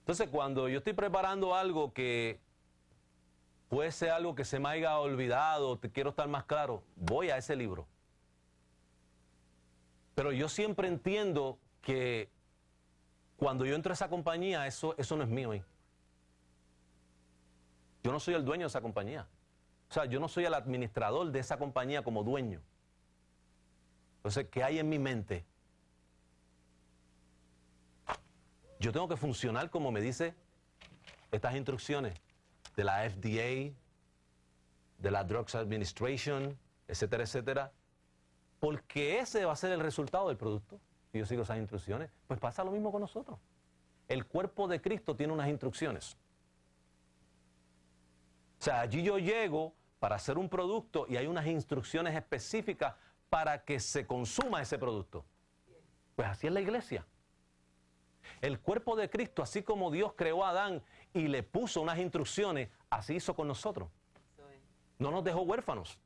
A: Entonces, cuando yo estoy preparando algo que puede ser algo que se me haya olvidado, quiero estar más claro, voy a ese libro. Pero yo siempre entiendo que cuando yo entro a esa compañía, eso no es mío. Yo no soy el dueño de esa compañía. O sea, yo no soy el administrador de esa compañía como dueño. Entonces, ¿qué hay en mi mente? Yo tengo que funcionar como me dice estas instrucciones de la FDA, de la Drugs Administration, etcétera, etcétera. Porque ese va a ser el resultado del producto. Si yo sigo esas instrucciones, pues pasa lo mismo con nosotros. El cuerpo de Cristo tiene unas instrucciones. O sea, allí yo llego para hacer un producto y hay unas instrucciones específicas para que se consuma ese producto. Pues así es la iglesia. El cuerpo de Cristo, así como Dios creó a Adán y le puso unas instrucciones, así hizo con nosotros. No nos dejó huérfanos.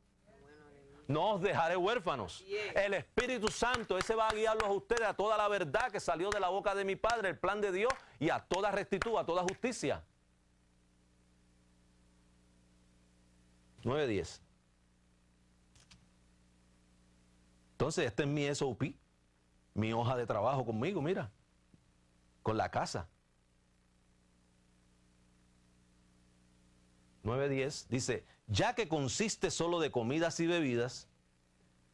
A: No os dejaré huérfanos. El Espíritu Santo, ese va a guiarlos a ustedes a toda la verdad que salió de la boca de mi Padre, el plan de Dios, y a toda rectitud, a toda justicia. 9:10. Entonces, este es mi SOP, mi hoja de trabajo conmigo, mira, con la casa. 9:10 dice, ya que consiste solo de comidas y bebidas,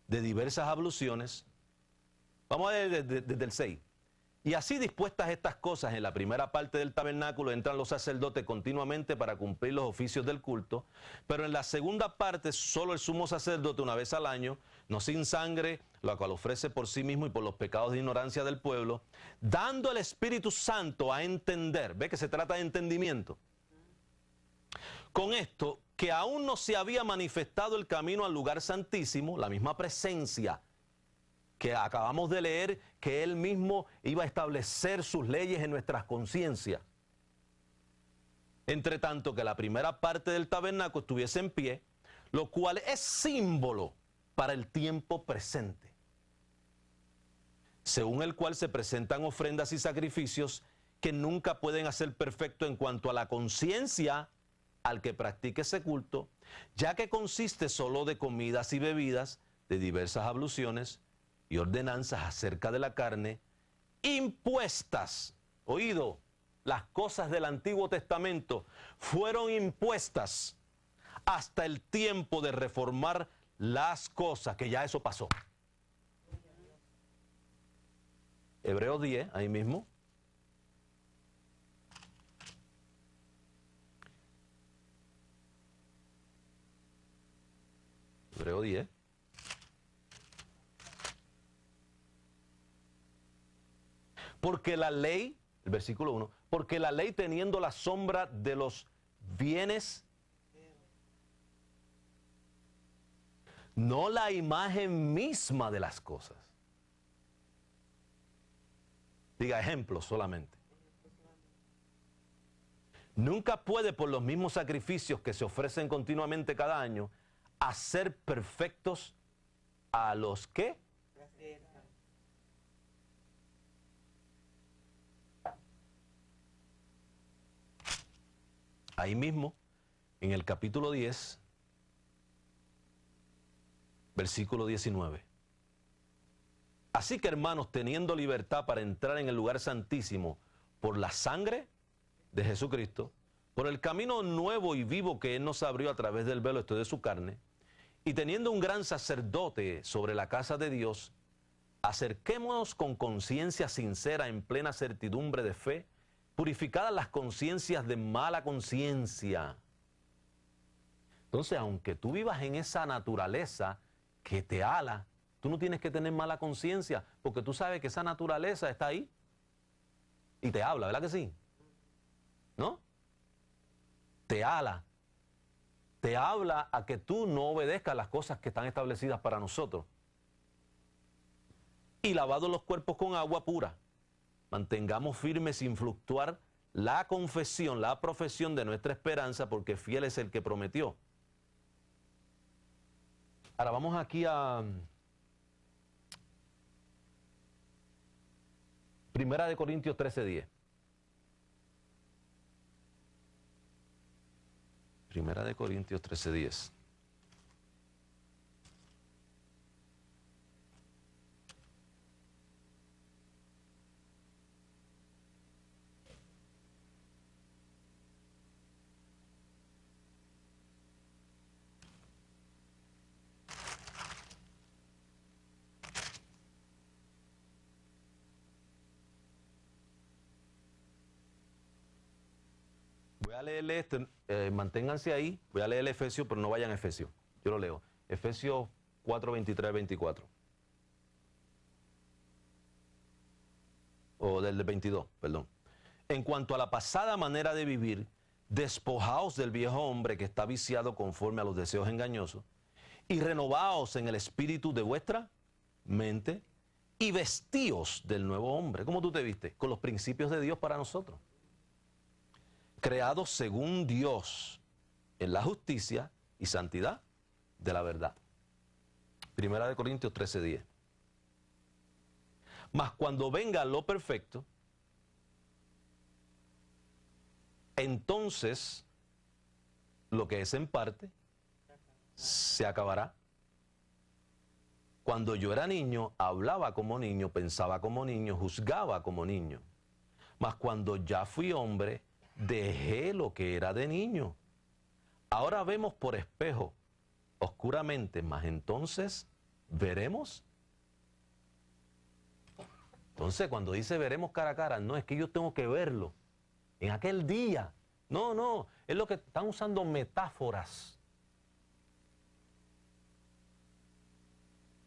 A: de diversas abluciones, vamos a ver desde el 6. Y así dispuestas estas cosas, en la primera parte del tabernáculo entran los sacerdotes continuamente para cumplir los oficios del culto, pero en la segunda parte solo el sumo sacerdote una vez al año, no sin sangre, la cual ofrece por sí mismo y por los pecados de ignorancia del pueblo, dando el Espíritu Santo a entender, ve que se trata de entendimiento. Con esto, que aún no se había manifestado el camino al lugar santísimo, la misma presencia que acabamos de leer, que Él mismo iba a establecer sus leyes en nuestras conciencias. Entre tanto que la primera parte del tabernáculo estuviese en pie, lo cual es símbolo para el tiempo presente, según el cual se presentan ofrendas y sacrificios que nunca pueden hacer perfecto en cuanto a la conciencia al que practique ese culto, ya que consiste solo de comidas y bebidas, de diversas abluciones y ordenanzas acerca de la carne, impuestas. Oído, las cosas del Antiguo Testamento fueron impuestas hasta el tiempo de reformar las cosas, que ya eso pasó. Hebreos 10, ahí mismo. Hebreo 10. Porque la ley, el versículo 1, porque la ley teniendo la sombra de los bienes, no la imagen misma de las cosas. Diga ejemplos solamente. Nunca puede por los mismos sacrificios que se ofrecen continuamente cada año, hacer perfectos a los que ahí mismo en el capítulo 10 versículo 19. Así que, hermanos, teniendo libertad para entrar en el lugar santísimo por la sangre de Jesucristo, por el camino nuevo y vivo que Él nos abrió a través del velo de su carne, y teniendo un gran sacerdote sobre la casa de Dios, acerquémonos con conciencia sincera en plena certidumbre de fe, purificadas las conciencias de mala conciencia. Entonces, aunque tú vivas en esa naturaleza que te ala, tú no tienes que tener mala conciencia, porque tú sabes que esa naturaleza está ahí y te habla, ¿verdad que sí? ¿No? Te ala. Te habla a que tú no obedezcas las cosas que están establecidas para nosotros. Y lavados los cuerpos con agua pura. mantengamos firmes sin fluctuar la confesión, la profesión de nuestra esperanza, porque fiel es el que prometió. Ahora vamos aquí a Primera de Corintios 13:10. Primera de Corintios 13:10. Voy a leerle este, manténganse ahí, voy a leer Efesios, pero no vayan a Efesios. Yo lo leo. Efesios 4:23-24. O del 22, perdón. En cuanto a la pasada manera de vivir, despojaos del viejo hombre que está viciado conforme a los deseos engañosos, y renovaos en el espíritu de vuestra mente, y vestíos del nuevo hombre. ¿Cómo tú te vistes? Con los principios de Dios para nosotros. Creados según Dios en la justicia y santidad de la verdad. Primera de Corintios 13:10. Mas cuando venga lo perfecto, entonces lo que es en parte se acabará. Cuando yo era niño, hablaba como niño, pensaba como niño, juzgaba como niño. Mas cuando ya fui hombre, dejé lo que era de niño. Ahora vemos por espejo, oscuramente, mas entonces veremos. Entonces, cuando dice veremos cara a cara, no es que yo tengo que verlo en aquel día. No, no, es lo que están usando metáforas.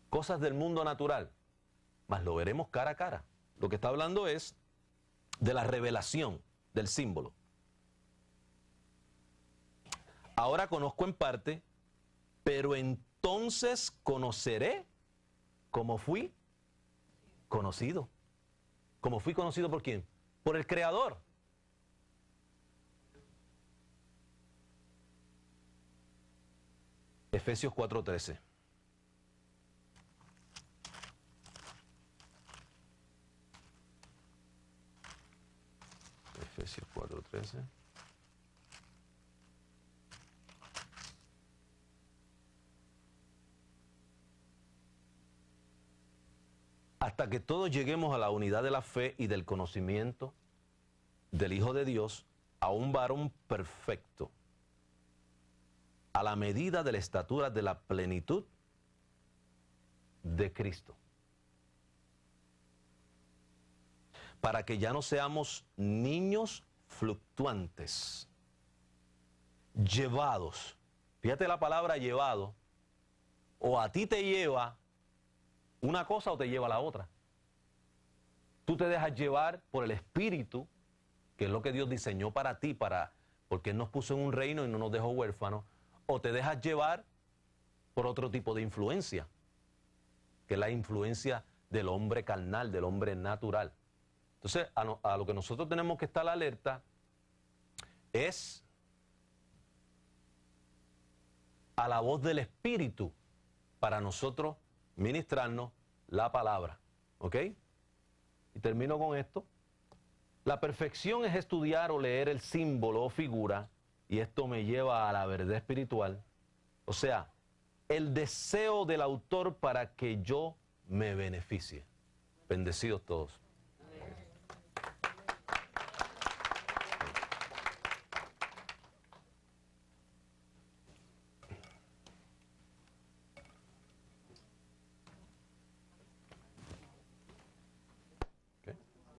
A: Cosas del mundo natural, mas lo veremos cara a cara. Lo que está hablando es de la revelación del símbolo. Ahora conozco en parte, pero entonces conoceré como fui conocido. ¿Como fui conocido por quién? Por el Creador. Efesios 4:13. Efesios 4:13. Hasta que todos lleguemos a la unidad de la fe y del conocimiento del Hijo de Dios, a un varón perfecto, a la medida de la estatura de la plenitud de Cristo. Para que ya no seamos niños fluctuantes, llevados. Fíjate la palabra llevado. O a ti te lleva una cosa o te lleva la otra. Tú te dejas llevar por el Espíritu, que es lo que Dios diseñó para ti, porque Él nos puso en un reino y no nos dejó huérfanos, o te dejas llevar por otro tipo de influencia, que es la influencia del hombre carnal, del hombre natural. Entonces, a lo que nosotros tenemos que estar alerta es a la voz del Espíritu para nosotros ministrarnos la palabra. ¿Ok? Y termino con esto. La perfección es estudiar o leer el símbolo o figura, y esto me lleva a la verdad espiritual. O sea, el deseo del autor para que yo me beneficie. Bendecidos todos.